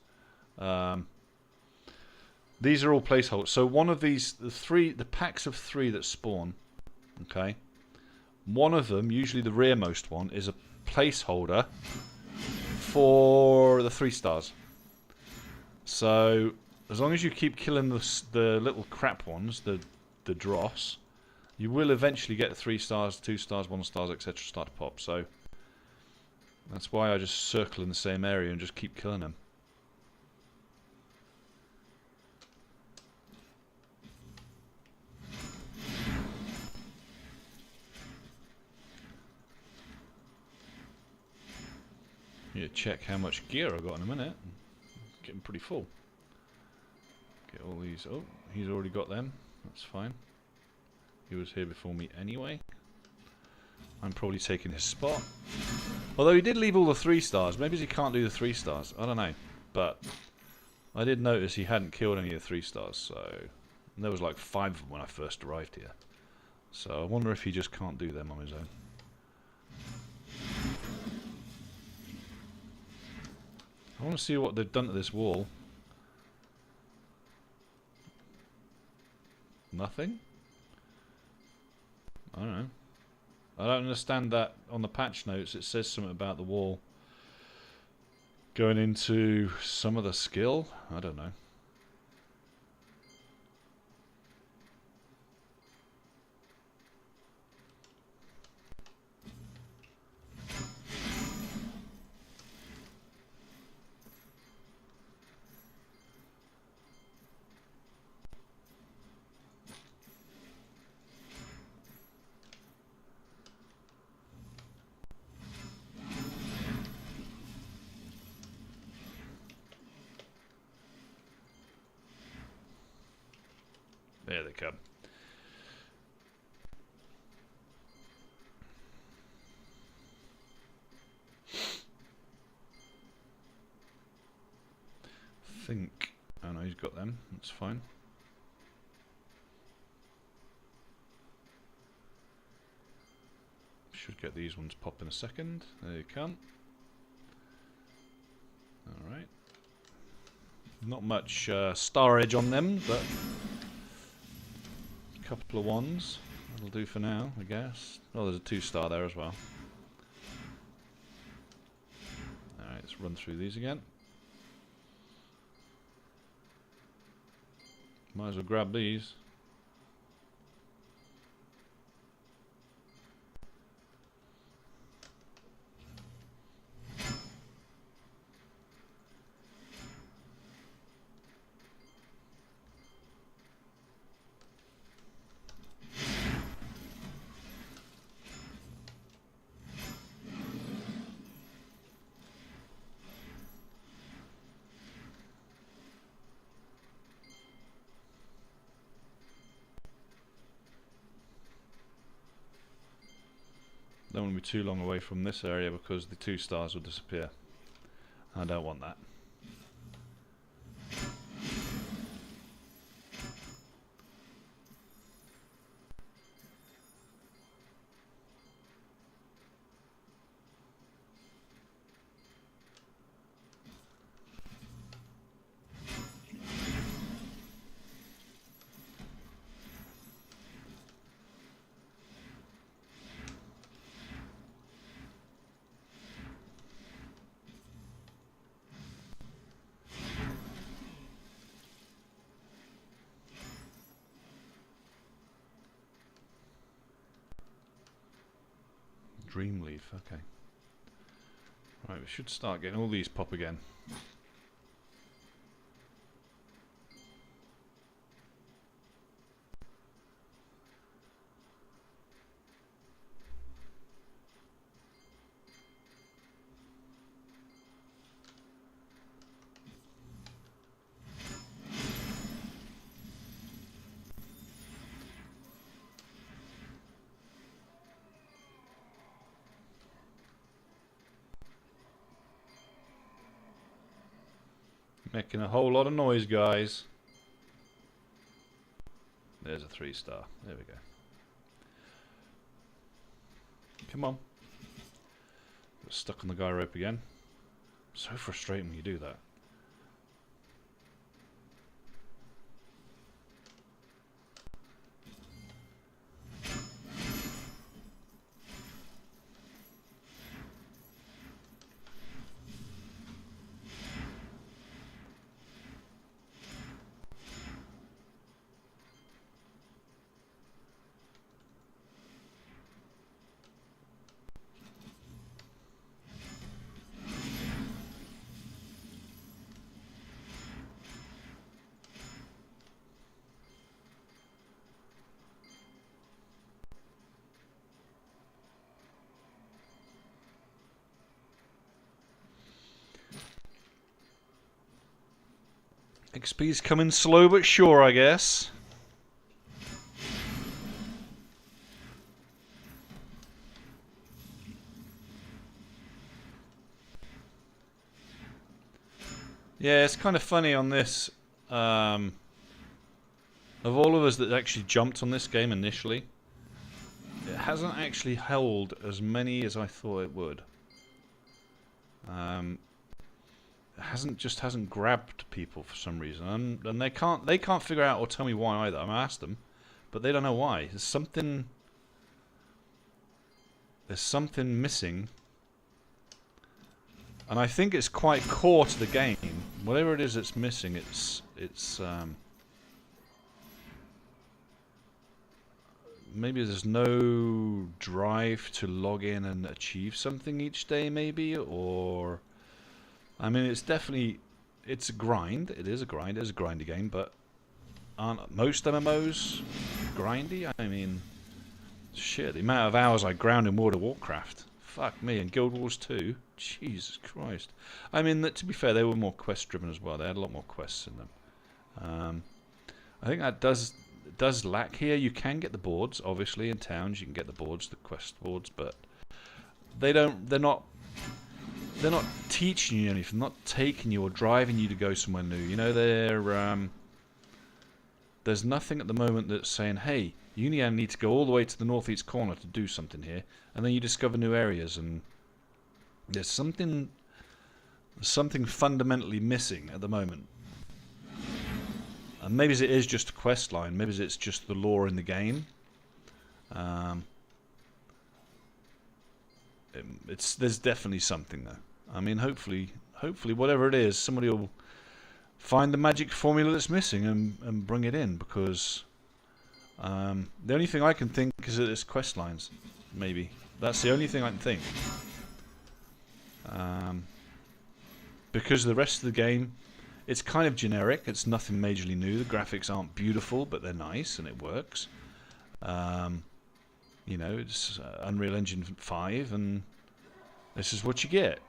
Speaker 1: these are all placeholders. So one of these, the packs of 3 that spawn, okay, one of them, usually the rearmost one, is a placeholder for the 3-stars. So as long as you keep killing the little crap ones, the dross, you will eventually get 3-stars, 2-stars, 1-stars, etc. start to pop. So that's why I just circle in the same area and just keep killing them. Yeah, check how much gear I got in a minute. Getting pretty full. Get all these. Oh, he's already got them. That's fine. He was here before me anyway. I'm probably taking his spot. Although he did leave all the 3-stars. Maybe he can't do the 3-stars. I don't know. But I did notice he hadn't killed any of the 3-stars. So and there was like 5 of them when I first arrived here. So I wonder if he just can't do them on his own. I want to see what they've done to this wall. Nothing? I don't know. I don't understand that on the patch notes it says something about the wall going into some of the skill. I don't know. There they come. Think. Oh no, he's got them. That's fine. Should get these ones pop in a second. There you come. Alright. Not much starage on them, but a couple of ones. That'll do for now, I guess. Oh, there's a 2-star there as well. Alright, let's run through these again. Might as well grab these. Don't want to be too long away from this area because the 2-stars will disappear. I don't want that. Dreamleaf, okay. Right, we should start getting all these pop again. Making a whole lot of noise, guys. There's a 3-star. There we go. Come on. Got stuck on the guy rope again. So frustrating when you do that. XP's coming slow but sure, I guess. Yeah, it's kind of funny on this. Of all of us that actually jumped on this game initially, it hasn't actually held as many as I thought it would. hasn't grabbed people for some reason, and they can't figure out or tell me why either. I asked them, but they don't know why. There's something missing, and I think it's quite core to the game. Whatever it is that's missing, it's maybe there's no drive to log in and achieve something each day, maybe, or I mean, it's a grind. It is a grind. It is a grindy game, but aren't most MMOs grindy? I mean, shit, the amount of hours I ground in World of Warcraft. Fuck me, and Guild Wars 2. Jesus Christ. I mean, to be fair, they were more quest-driven as well. They had a lot more quests in them. I think that does lack here. You can get the boards, obviously, in towns. You can get the boards, the quest boards, but they're not teaching you anything, not taking you or driving you to go somewhere new. You know, there's nothing at the moment that's saying, hey, you need to go all the way to the northeast corner to do something here, and then you discover new areas, and there's something fundamentally missing at the moment. And maybe it is just a quest line, maybe it's just the lore in the game. There's definitely something there. I mean, hopefully, whatever it is, somebody will find the magic formula that's missing and bring it in, because the only thing I can think is that it's quest lines. Maybe that's the only thing I can think. Because the rest of the game, it's kind of generic. It's nothing majorly new. The graphics aren't beautiful, but they're nice and it works. You know, it's Unreal Engine 5, and this is what you get.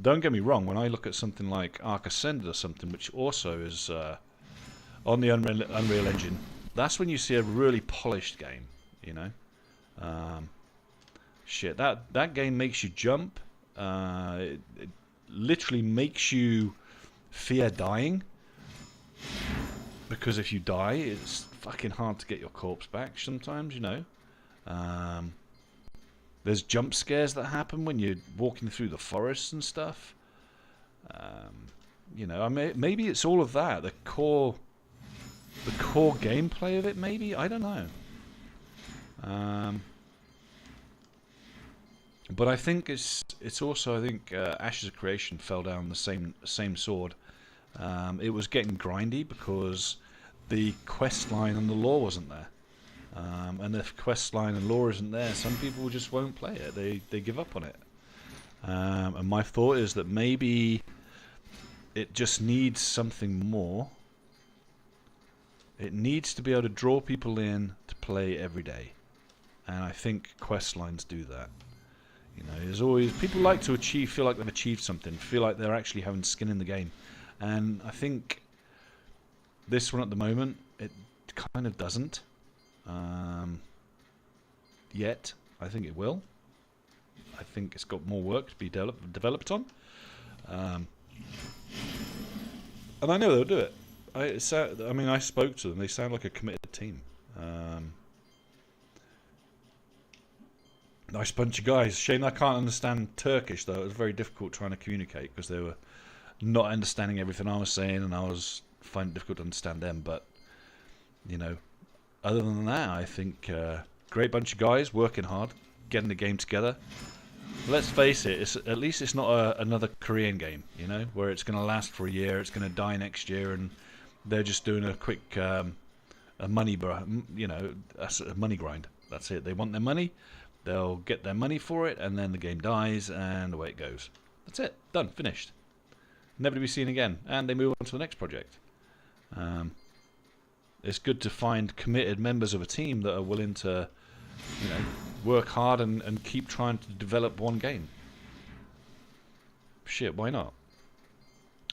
Speaker 1: Don't get me wrong, when I look at something like Ark Ascended or something, which also is on the Unreal Engine, that's when you see a really polished game, you know. Shit, that game makes you jump. It literally makes you fear dying, because if you die, it's fucking hard to get your corpse back sometimes, you know. There's jump scares that happen when you're walking through the forests and stuff. You know, I mean, maybe it's all of that. The core gameplay of it, maybe, I don't know. But I think it's also, I think Ashes of Creation fell down the same sword. It was getting grindy because the quest line and the lore wasn't there. And if quest line and lore isn't there, some people just won't play it. They give up on it. And my thought is that maybe it just needs something more. It needs to be able to draw people in to play every day. And I think quest lines do that. You know, there's always people like to feel like they've achieved something, feel like they're actually having skin in the game. And I think this one at the moment, it kind of doesn't. Yet, I think it will. I think it's got more work to be developed on. And I know they'll do it. I mean, I spoke to them. They sound like a committed team. Nice bunch of guys. Shame I can't understand Turkish, though. It was very difficult trying to communicate because they were not understanding everything I was saying, and I was finding it difficult to understand them. But, you know, other than that, I think great bunch of guys working hard, getting the game together. Let's face it, at least it's not another Korean game, you know, where it's going to last for a year, it's going to die next year, and they're just doing a quick a money grind. That's it. They want their money, they'll get their money for it, and then the game dies, and away it goes. That's it. Done. Finished. Never to be seen again. And they move on to the next project. It's good to find committed members of a team that are willing to, you know, work hard and keep trying to develop one game. Shit, why not?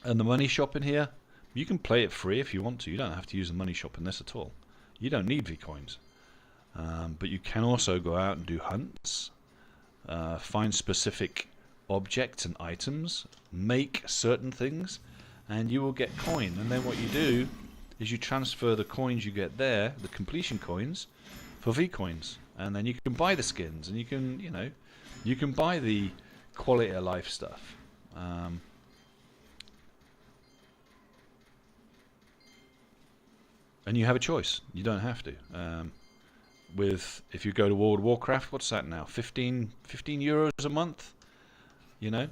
Speaker 1: And the money shop in here, you can play it free if you want to. You don't have to use the money shop in this at all. You don't need V-Coins. But you can also go out and do hunts, find specific objects and items, make certain things, and you will get coin. And then what you do is you transfer the coins you get there, the completion coins, for V-Coins. And then you can buy the skins, and you can, you know, you can buy the quality of life stuff. And you have a choice. You don't have to. If you go to World of Warcraft, what's that now? 15 euros a month? You know?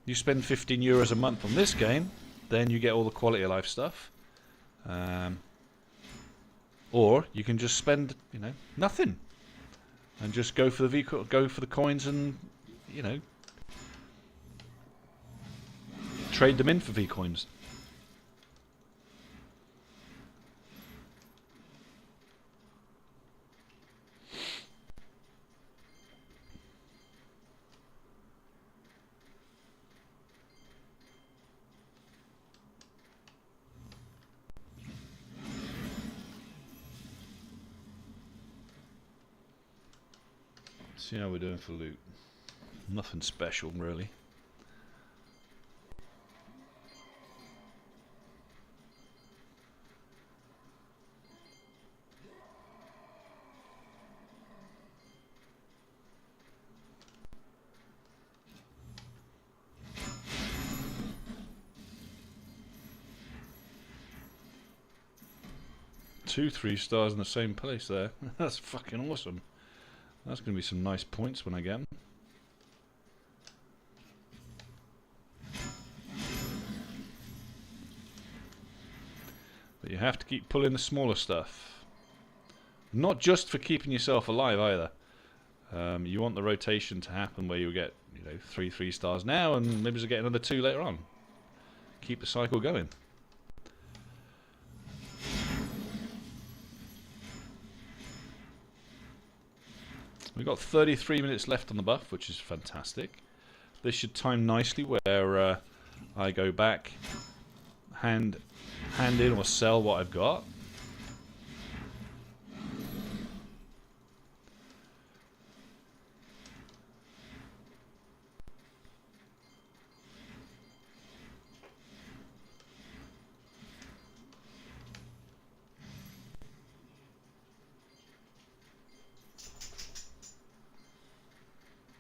Speaker 1: You spend 15 euros a month on this game, then you get all the quality of life stuff. Or you can just spend, nothing. And just go for the coins and, trade them in for V coins. See how we're doing for loot. Nothing special, really. Two 3 stars in the same place there. That's fucking awesome. That's going to be some nice points when I get them. But you have to keep pulling the smaller stuff. Not just for keeping yourself alive either. You want the rotation to happen where you get, 3 stars now and maybe you'll get another 2 later on. Keep the cycle going. We've got 33 minutes left on the buff, which is fantastic. This should time nicely where I go back, hand in or sell what I've got.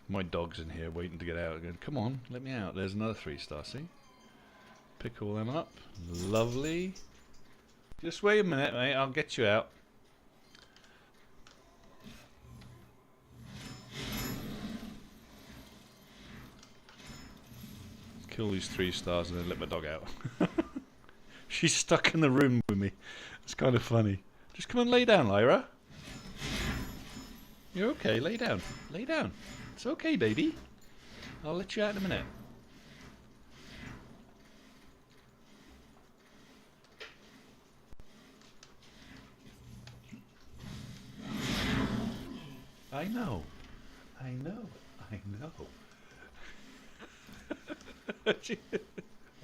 Speaker 1: My dog's in here waiting to get out again. Come on, let me out. There's another 3 star, see? Pick all them up. Lovely. Just wait a minute, mate. I'll get you out. Kill these 3 stars and then let my dog out. She's stuck in the room with me. It's kind of funny. Just come and lay down, Lyra. You're okay. Lay down. Lay down. It's okay, baby. I'll let you out in a minute. I know. I know. I know.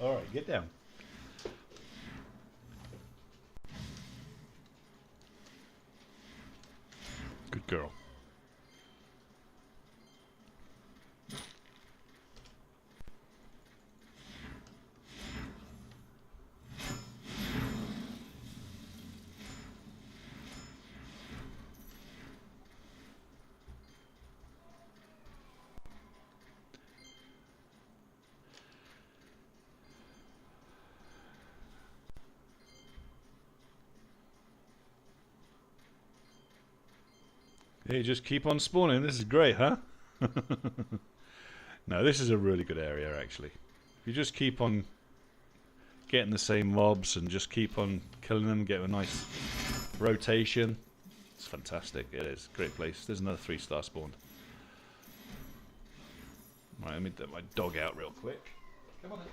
Speaker 1: Alright, get down. Good girl. Hey, just keep on spawning. This is great, huh? No, this is a really good area, actually. If you just keep on getting the same mobs and just keep on killing them, get a nice rotation, it's fantastic. It is. Great place. There's another 3 star spawned. Right, let me get my dog out real quick. Come on then.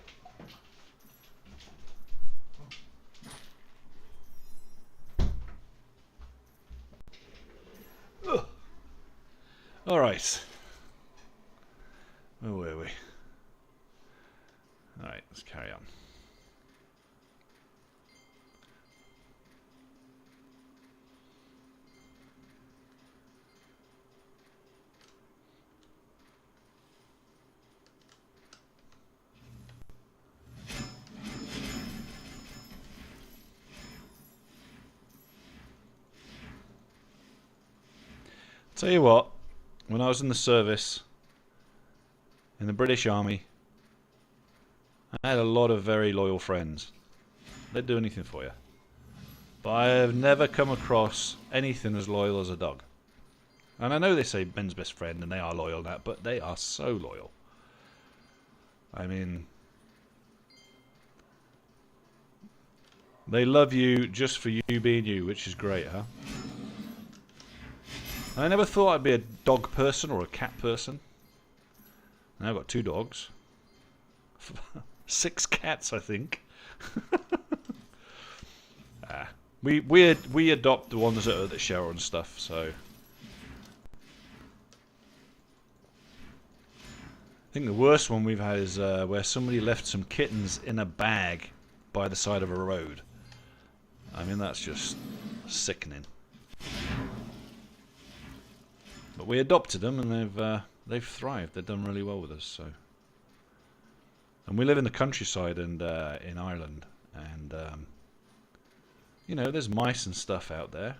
Speaker 1: Alright. Where were we? Alright, let's carry on. Tell you what, when I was in the service, in the British Army, I had a lot of very loyal friends. They'd do anything for you. But I have never come across anything as loyal as a dog. And I know they say men's best friend and they are loyal that, but they are so loyal. I mean, they love you just for you being you, which is great, huh? And I never thought I'd be a dog person or a cat person. Now I've got 2 dogs. 6 cats, I think. We adopt the ones that share and stuff, so... I think the worst one we've had is where somebody left some kittens in a bag by the side of a road. I mean, that's just sickening. But we adopted them, and they've thrived. They've done really well with us. So, and we live in the countryside and in Ireland, and you know, there's mice and stuff out there,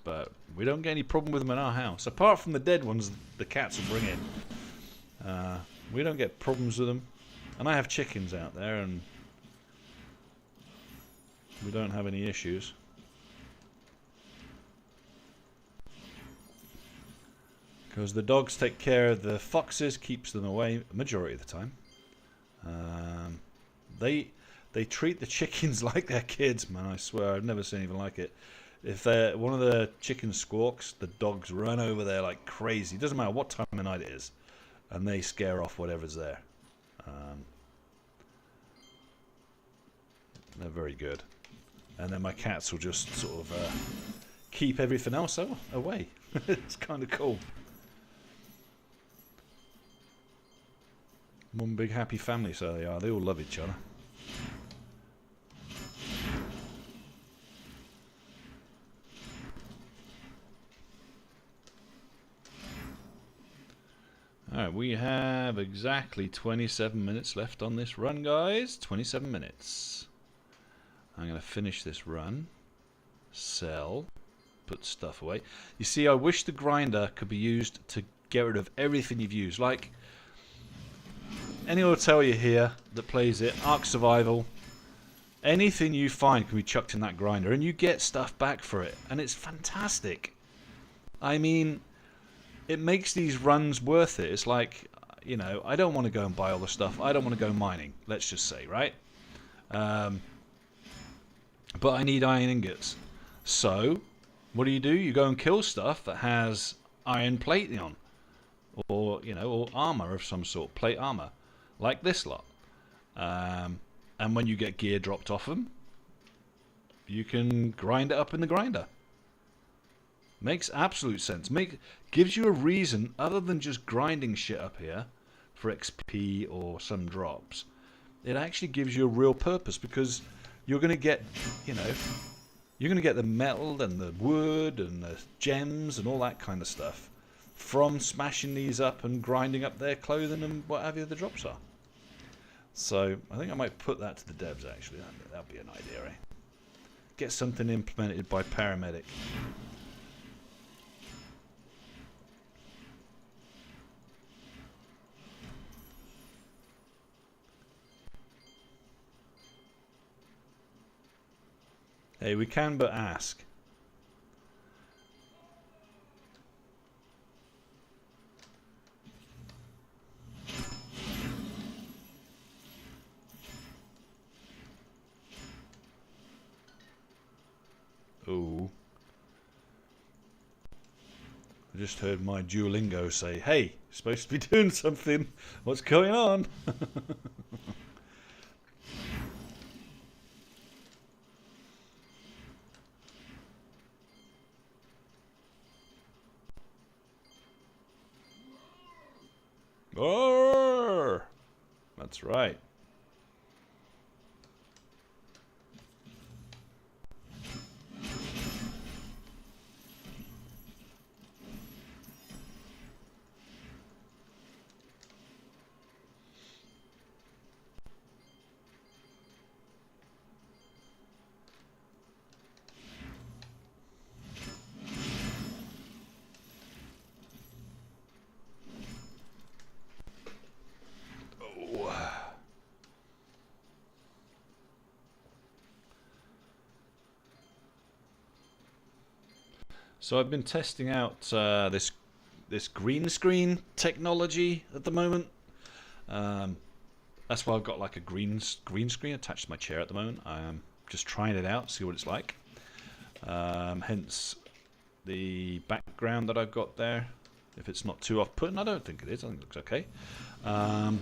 Speaker 1: but we don't get any problem with them in our house, apart from the dead ones the cats will bring in. We don't get problems with them, and I have chickens out there, and we don't have any issues. Because the dogs take care of the foxes, keeps them away majority of the time. They treat the chickens like they're kids, man. I swear, I've never seen anything like it. If one of the chickens squawks, the dogs run over there like crazy. It doesn't matter what time of night it is, and they scare off whatever's there. They're very good. And then my cats will just sort of keep everything else away. It's kind of cool. One big happy family, so they are. They all love each other. Alright, we have exactly 27 minutes left on this run, guys. 27 minutes. I'm going to finish this run. Sell. Put stuff away. You see, I wish the grinder could be used to get rid of everything you've used. Like, anyone will tell you here that plays it, Ark Survival, anything you find can be chucked in that grinder, and you get stuff back for it, and it's fantastic. I mean, it makes these runs worth it. It's like, you know, I don't want to go and buy all the stuff. I don't want to go mining, let's just say, right? But I need iron ingots. So, what do? You go and kill stuff that has iron plating on. Or, you know, or armor of some sort, plate armor. Like this lot. And when you get gear dropped off them, you can grind it up in the grinder. Makes absolute sense. Gives you a reason other than just grinding shit up here for XP or some drops. It actually gives you a real purpose, because you're going to get, you know, you're going to get the metal and the wood and the gems and all that kind of stuff from smashing these up and grinding up their clothing and whatever the drops are. So I think I might put that to the devs, actually. That'd be an idea, eh? Get something implemented by Paramedic. Hey, we can but ask. Ooh. I just heard my Duolingo say, hey, you're supposed to be doing something. What's going on? Roar! That's right. So I've been testing out this green screen technology at the moment. Um, that's why I've got like a green screen attached to my chair at the moment. I'm just trying it out, see what it's like. Hence the background that I've got there. If it's not too off-putting, I don't think it is. I think it looks okay. But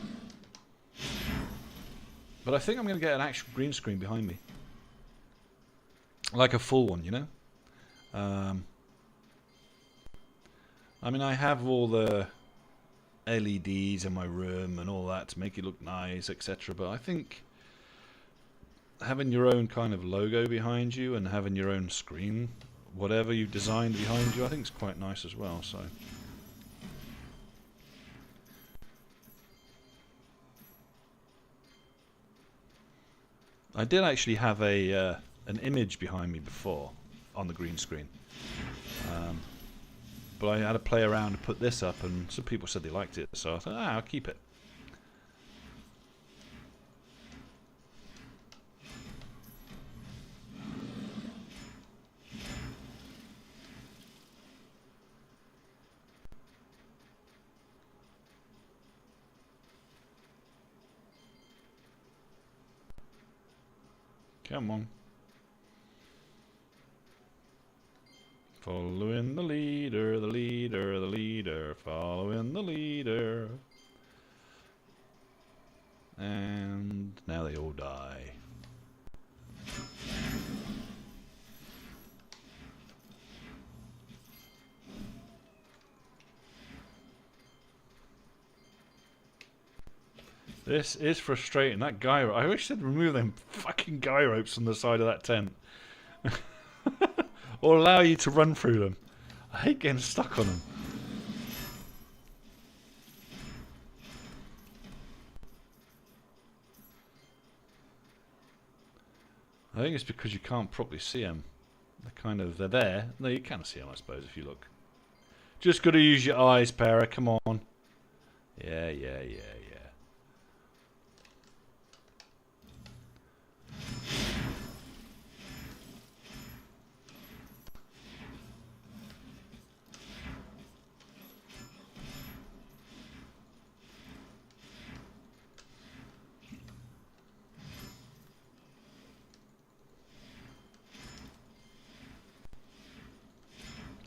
Speaker 1: I think I'm going to get an actual green screen behind me, like a full one, you know. I mean, I have all the LEDs in my room and all that to make it look nice, etc. But I think having your own kind of logo behind you and having your own screen, whatever you've designed behind you, I think it's quite nice as well. So I did actually have an image behind me before on the green screen. But I had to play around and put this up, and some people said they liked it, so I thought, I'll keep it. Come on. Following the leader, the leader, the leader, following the leader. And now they all die. This is frustrating. That guy, I wish they'd remove them fucking guy ropes from the side of that tent. Or allow you to run through them. I hate getting stuck on them. I think it's because you can't properly see them. They're there. No, you can see them, I suppose, if you look. Just got to use your eyes, Para. Come on. Yeah.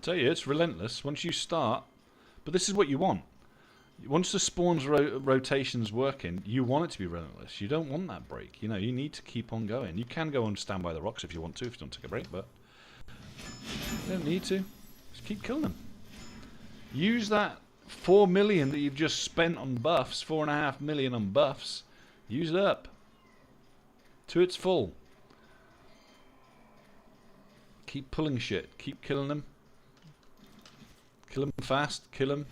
Speaker 1: Tell you, it's relentless once you start. But this is what you want. Once the spawn's rotation's working, you want it to be relentless. You don't want that break. You know, you need to keep on going. You can go and stand by the rocks if you want to, if you don't take a break, but you don't need to. Just keep killing them. Use that 4 million that you've just spent on buffs, 4.5 million on buffs. Use it up to its full. Keep pulling shit. Keep killing them. Kill them fast. Kill them.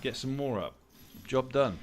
Speaker 1: Get some more up. Job done.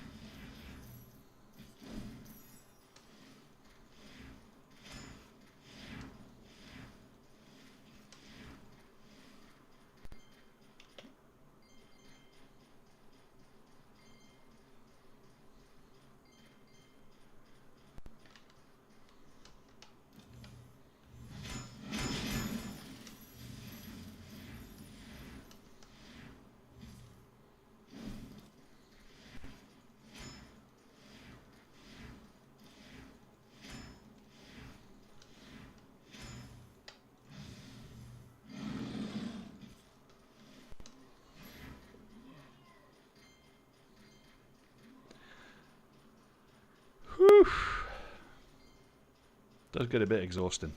Speaker 1: Whew. Does get a bit exhausting.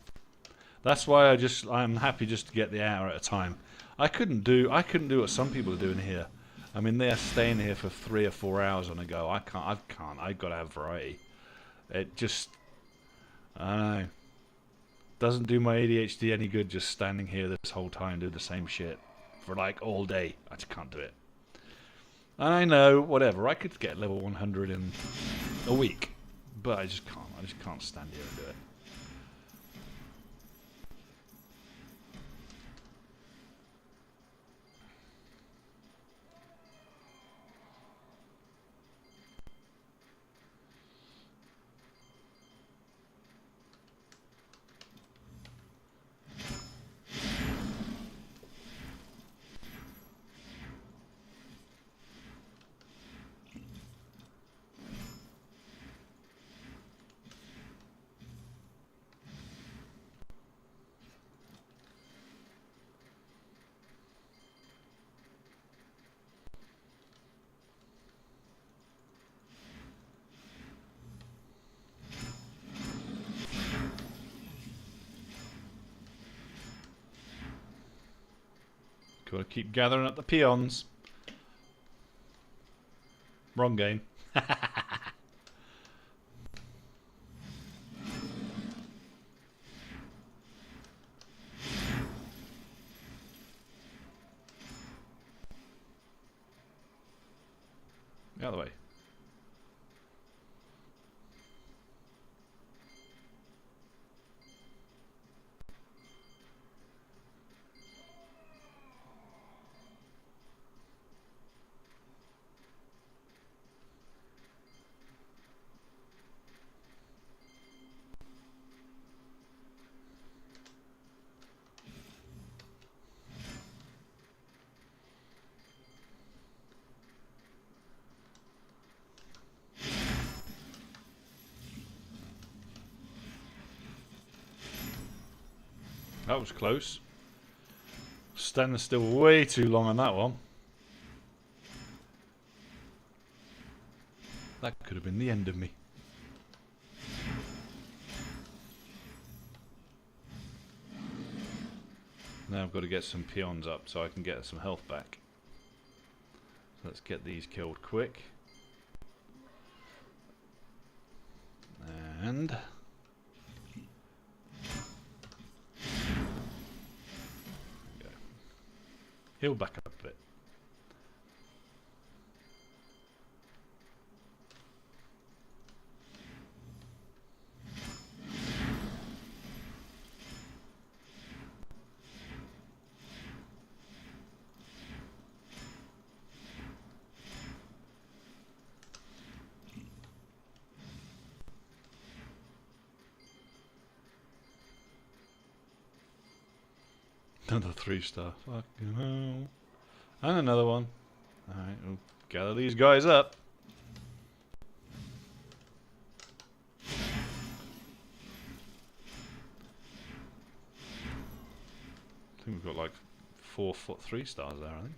Speaker 1: That's why I'm happy just to get the hour at a time. I couldn't do what some people are doing here. I mean, they're staying here for 3 or 4 hours on a go. I can't. I've got to have variety. It just, I don't know. Doesn't do my ADHD any good just standing here this whole time doing the same shit for like all day. I just can't do it. And I know, whatever, I could get level 100 in a week. But I just can't. I just can't stand here and do it. Gotta keep gathering up the peons. Wrong game. Out of the way. That was close. Standing still way too long on that one. That could have been the end of me. Now I've got to get some peons up so I can get some health back. So let's get these killed quick. And... heal back up a bit. Another 3-star. Fucking hell. And another one. Alright, we'll gather these guys up. I think we've got like 4 3-stars there, I think.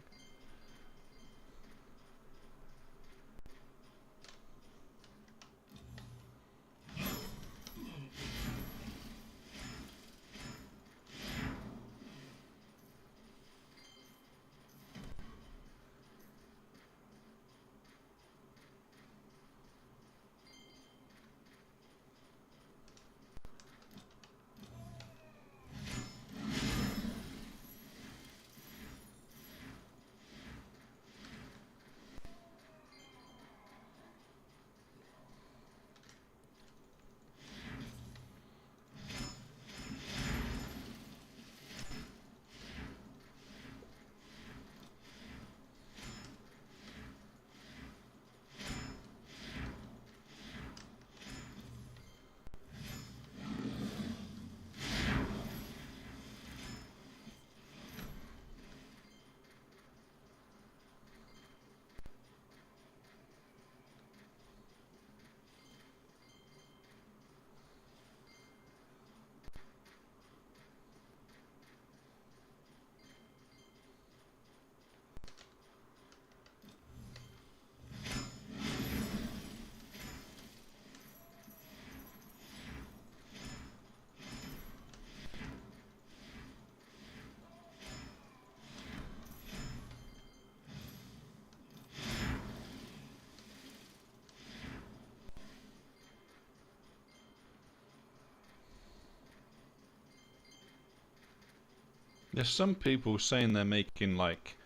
Speaker 1: There's some people saying they're making like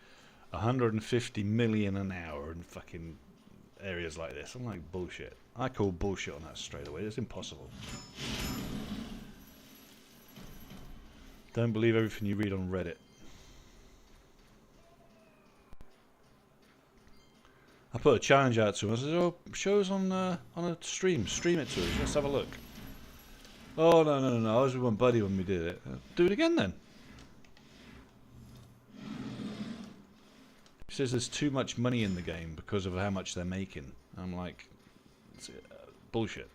Speaker 1: 150 million an hour in fucking areas like this. I'm like, bullshit. I call bullshit on that straight away. It's impossible. Don't believe everything you read on Reddit. I put a challenge out to him. I said, "Oh, show us on a stream. Stream it to us. Let's have a look." Oh, no. I was with my buddy when we did it. Do it again then. He says there's too much money in the game because of how much they're making. I'm like, bullshit.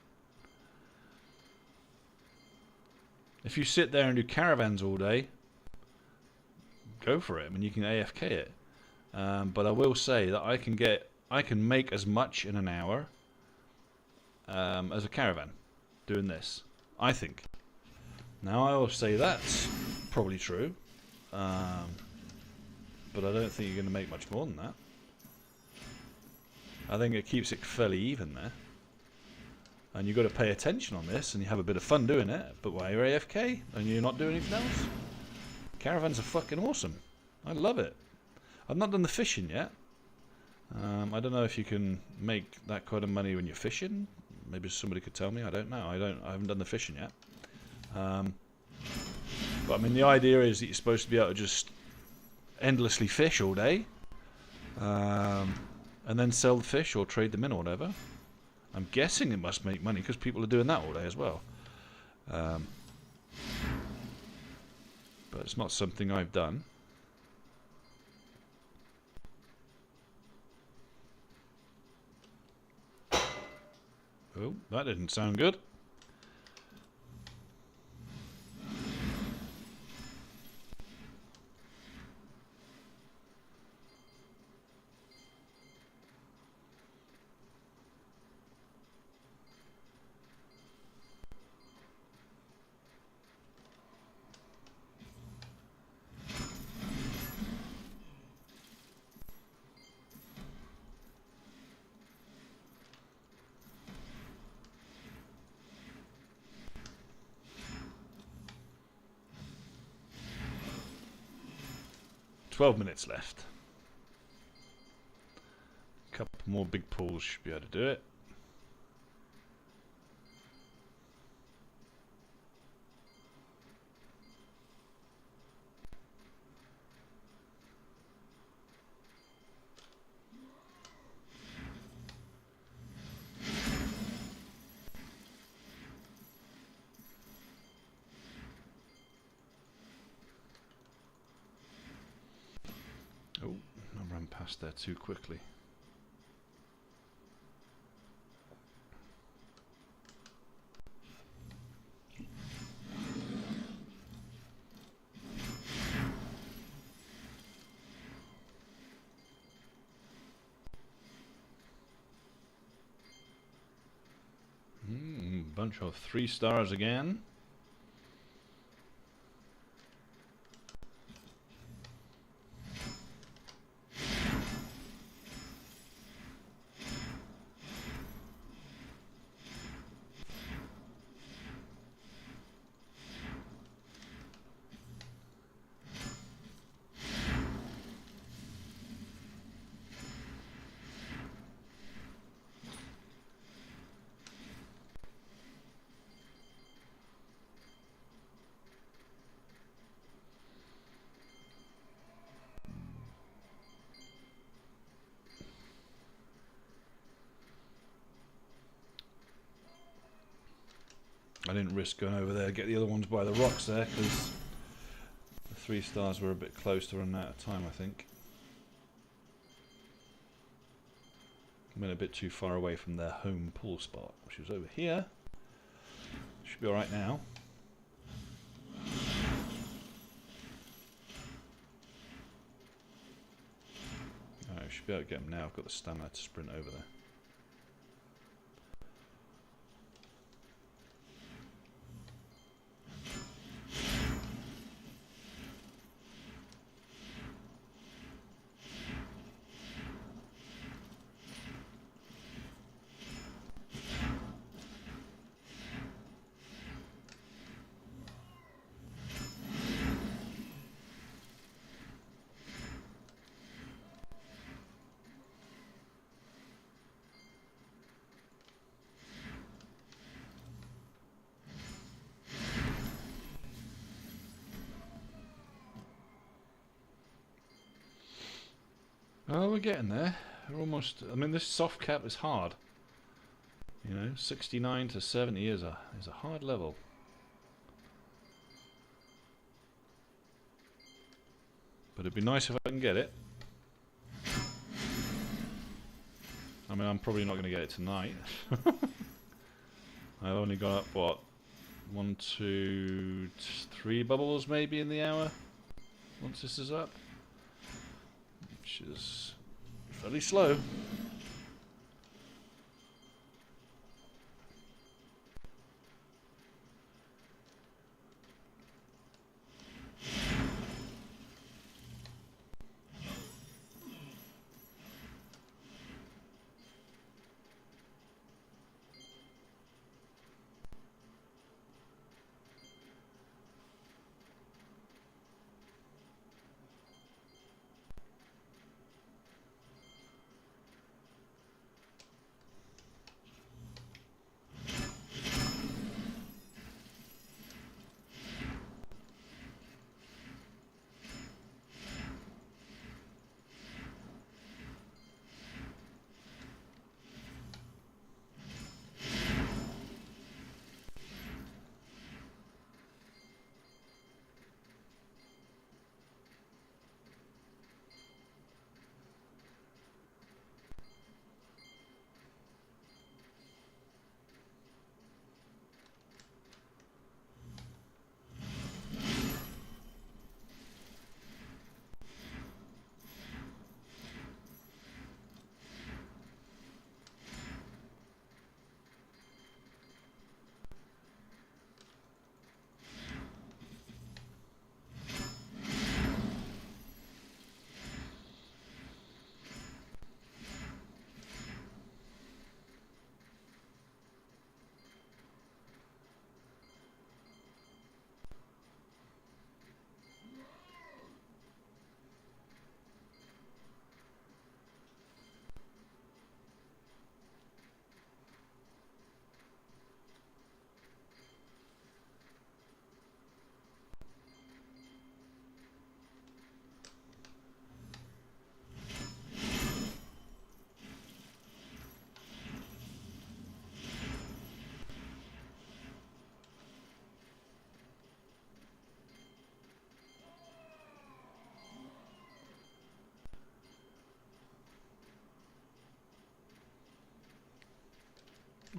Speaker 1: If you sit there and do caravans all day, go for it. I mean, you can AFK it. But I will say that I can make as much in an hour as a caravan doing this. I think. Now I will say that's probably true. but I don't think you're going to make much more than that. I think it keeps it fairly even there. And you've got to pay attention on this, and you have a bit of fun doing it, but while you're AFK, and you're not doing anything else, caravans are fucking awesome. I love it. I've not done the fishing yet. I don't know if you can make that kind of money when you're fishing. Maybe somebody could tell me. I don't know. I haven't done the fishing yet. But I mean, the idea is that you're supposed to be able to just endlessly fish all day, and then sell the fish or trade them in or whatever. I'm guessing it must make money because people are doing that all day as well. But it's not something I've done. Oh, that didn't sound good. "12 minutes left. A couple more big pulls should be able to do it. Oh, I ran past there too quickly. Bunch of 3 stars again. I didn't risk going over there to get the other ones by the rocks there because the 3 stars were a bit close to running out of time, I think. Went a bit too far away from their home pool spot, which was over here. Should be alright now. I should be able to get them now. I've got the stamina to sprint over there. Oh, we're getting there. We're almost. I mean, this soft cap is hard. You know, 69 to 70 is a hard level. But it'd be nice if I can get it. I mean, I'm probably not going to get it tonight. I've only got up, what, 1, 2, 3 bubbles maybe in the hour once this is up. Which is fairly slow.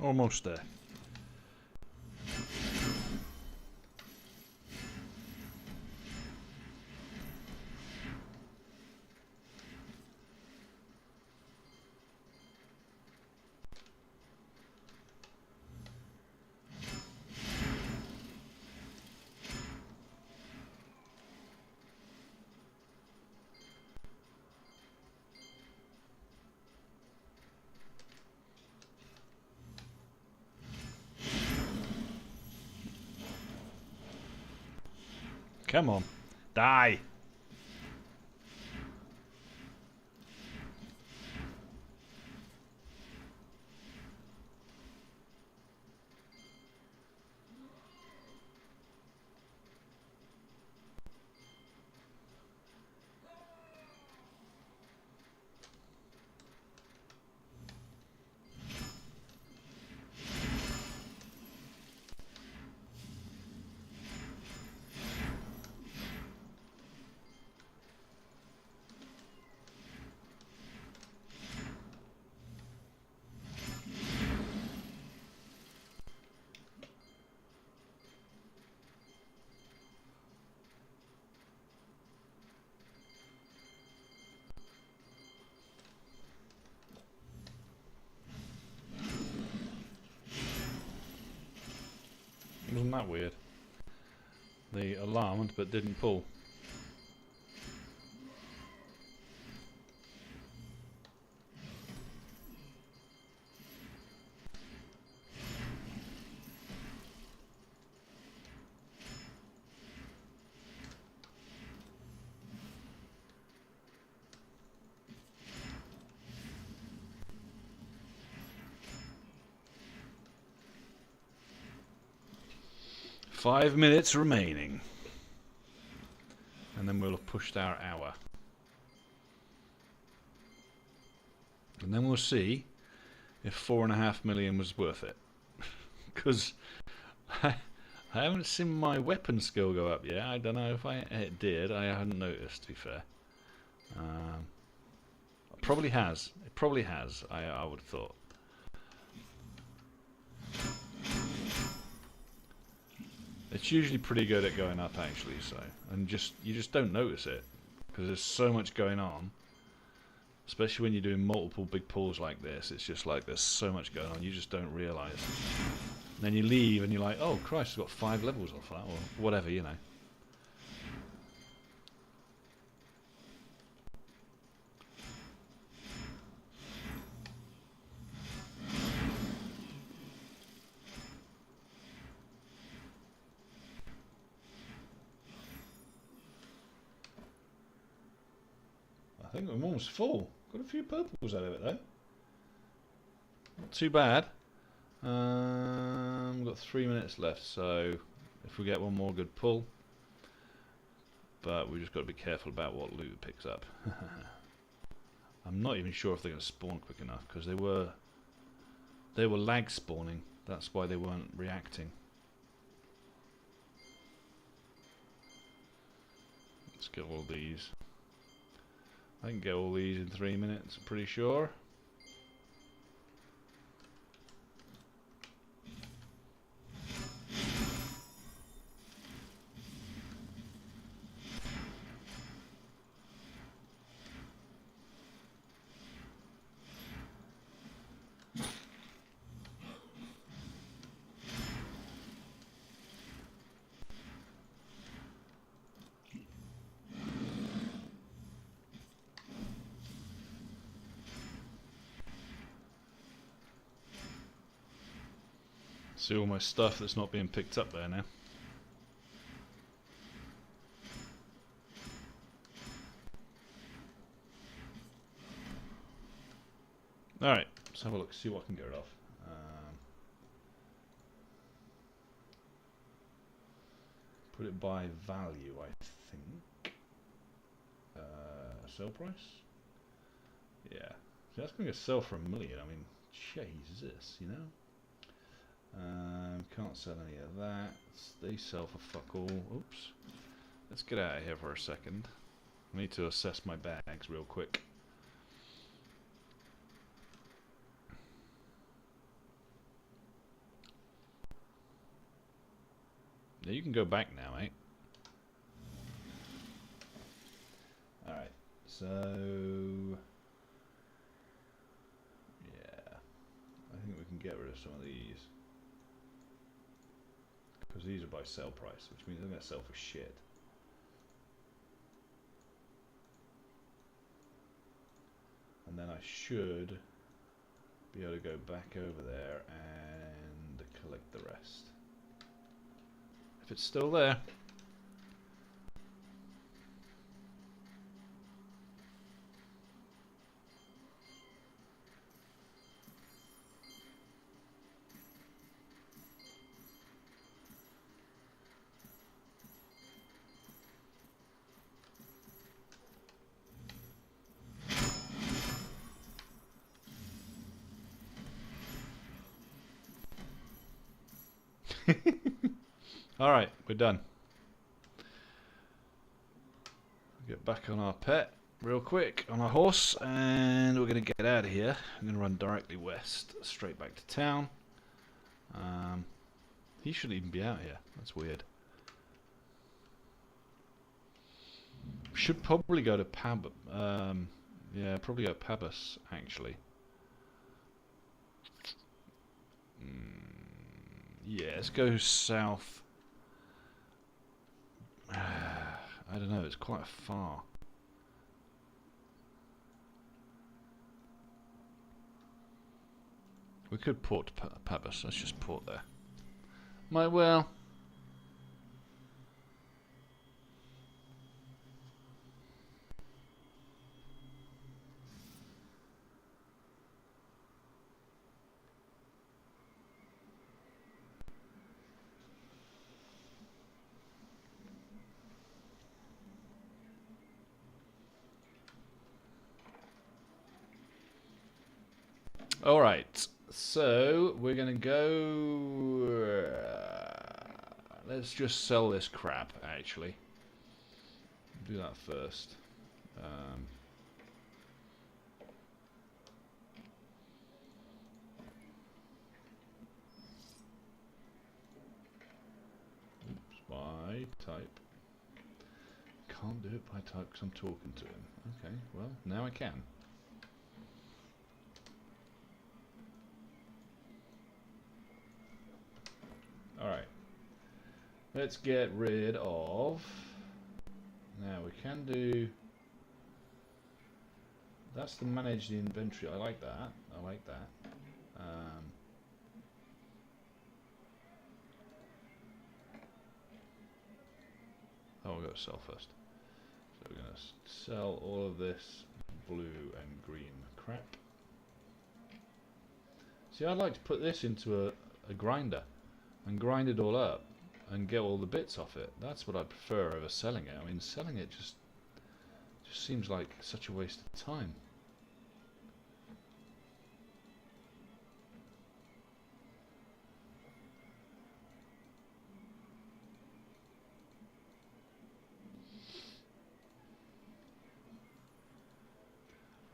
Speaker 1: Almost there. Come on. Die. Wasn't that weird? They alarmed but didn't pull. Five minutes remaining. And then we'll have pushed our hour. And then we'll see if 4.5 million was worth it. Because I haven't seen my weapon skill go up yet. I don't know if it did. I hadn't noticed, to be fair. It probably has. It probably has, I would have thought. It's usually pretty good at going up, actually. So, and you just don't notice it because there's so much going on. Especially when you're doing multiple big pulls like this, it's just like there's so much going on. You just don't realise. And then you leave and you're like, oh Christ, I've got 5 levels off that, or whatever, you know. I think I'm almost full. Got a few purples out of it though. Not too bad. We've got 3 minutes left, so if we get one more good pull, but we just got to be careful about what loot it picks up. I'm not even sure if they're going to spawn quick enough because they were lag spawning. That's why they weren't reacting. Let's get all these. I can get all these in 3 minutes, I'm pretty sure. See all my stuff that's not being picked up there now. Alright, let's have a look, see what I can get rid of. Put it by value, I think. Sell price? Yeah. See, that's going to sell for $1 million. I mean, Jesus, you know? Can't sell any of that. They sell for fuck all. Oops. Let's get out of here for a second. I need to assess my bags real quick. Yeah, you can go back now, mate. Alright, so... yeah, I think we can get rid of some of these. Because these are by sell price, which means they're going to sell for shit. And then I should be able to go back over there and collect the rest. If it's still there. Alright, we're done. Get back on our pet real quick, on our horse, and we're going to get out of here. I'm going to run directly west, straight back to town. He shouldn't even be out here. That's weird. Should probably go to yeah, probably go to Pabas, actually. Yeah, let's go south. I don't know, it's quite far. We could port to Pabas. Let's just port there. Might well. Alright, so we're going to go... let's just sell this crap, actually. Do that first. Oops, by type. Can't do it by type because I'm talking to him. Okay, well, now I can. Alright, let's get rid of, now we can do, that's to manage the inventory. I like that, I like that. Oh, we've got to sell first. So we're going to sell all of this blue and green crap. See, I'd like to put this into a grinder and grind it all up and get all the bits off it. That's what I prefer over selling it. I mean, selling it just seems like such a waste of time.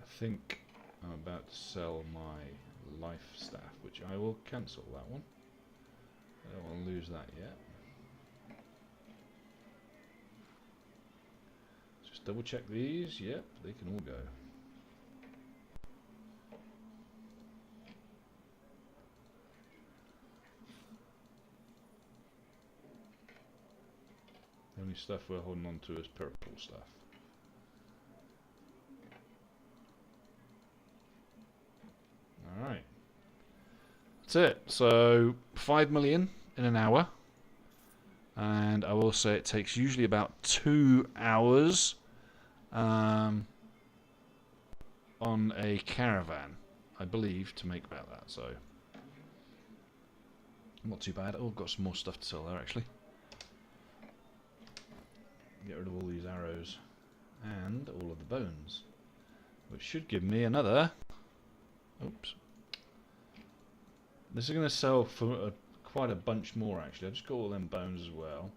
Speaker 1: I think I'm about to sell my life staff, which I will cancel that one. I don't want to lose that yet. Just double check these. Yep, they can all go. The only stuff we're holding on to is purple stuff. Alright. That's it. So 5 million in an hour. And I will say it takes usually about 2 hours on a caravan, I believe, to make about that. So not too bad. Oh, got some more stuff to sell there actually. Get rid of all these arrows and all of the bones, which should give me another. Oops. This is going to sell for quite a bunch more actually. I've just got all them bones as well.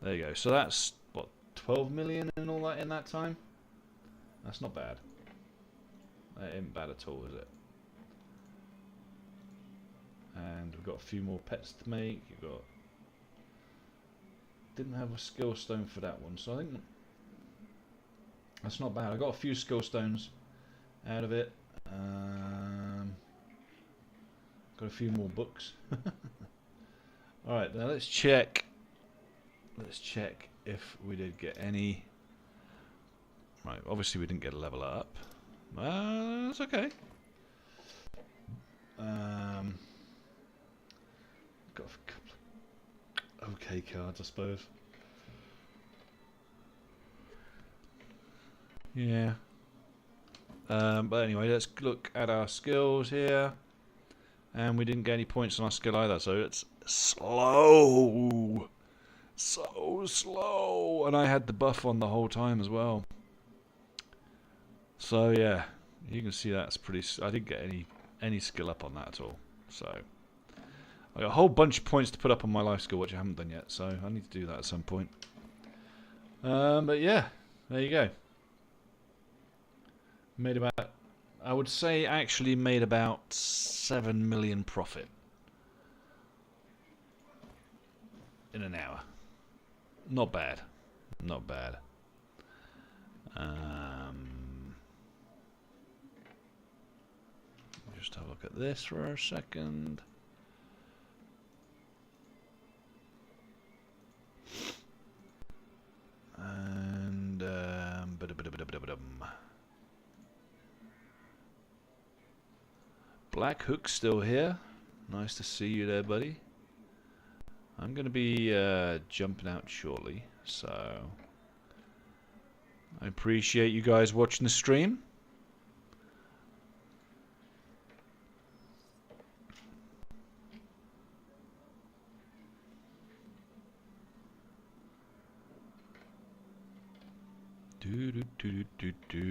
Speaker 1: There you go. So that's what, 12 million and all that in that time? That's not bad. That ain't bad at all, is it? And we've got a few more pets to make. You've got didn't have a skill stone for that one, so I think that's not bad. I got a few skill stones out of it. Got a few more books. Alright, now let's check. Let's check if we did get any. Right, obviously we didn't get a level up. That's okay. Got a couple of okay cards, I suppose. Yeah. But anyway, let's look at our skills here. And we didn't get any points on our skill either, so it's slow. So slow. And I had the buff on the whole time as well. So yeah, you can see that's pretty. I didn't get any skill up on that at all. So I got a whole bunch of points to put up on my life skill, which I haven't done yet. So I need to do that at some point. But yeah, there you go. Made about, I would say, actually made about 7 million profit in an hour. Not bad. Not bad. Just have a look at this for a second. And Black Hook's still here. Nice to see you there, buddy. I'm going to be jumping out shortly, so I appreciate you guys watching the stream. Do do do do do.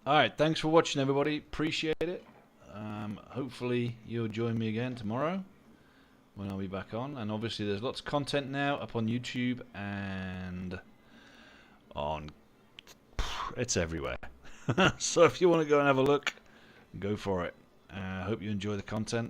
Speaker 1: Alright, thanks for watching, everybody. Appreciate it. Hopefully you'll join me again tomorrow when I'll be back on. And obviously there's lots of content now up on YouTube and on... It's everywhere. So if you want to go and have a look, go for it. I hope you enjoy the content.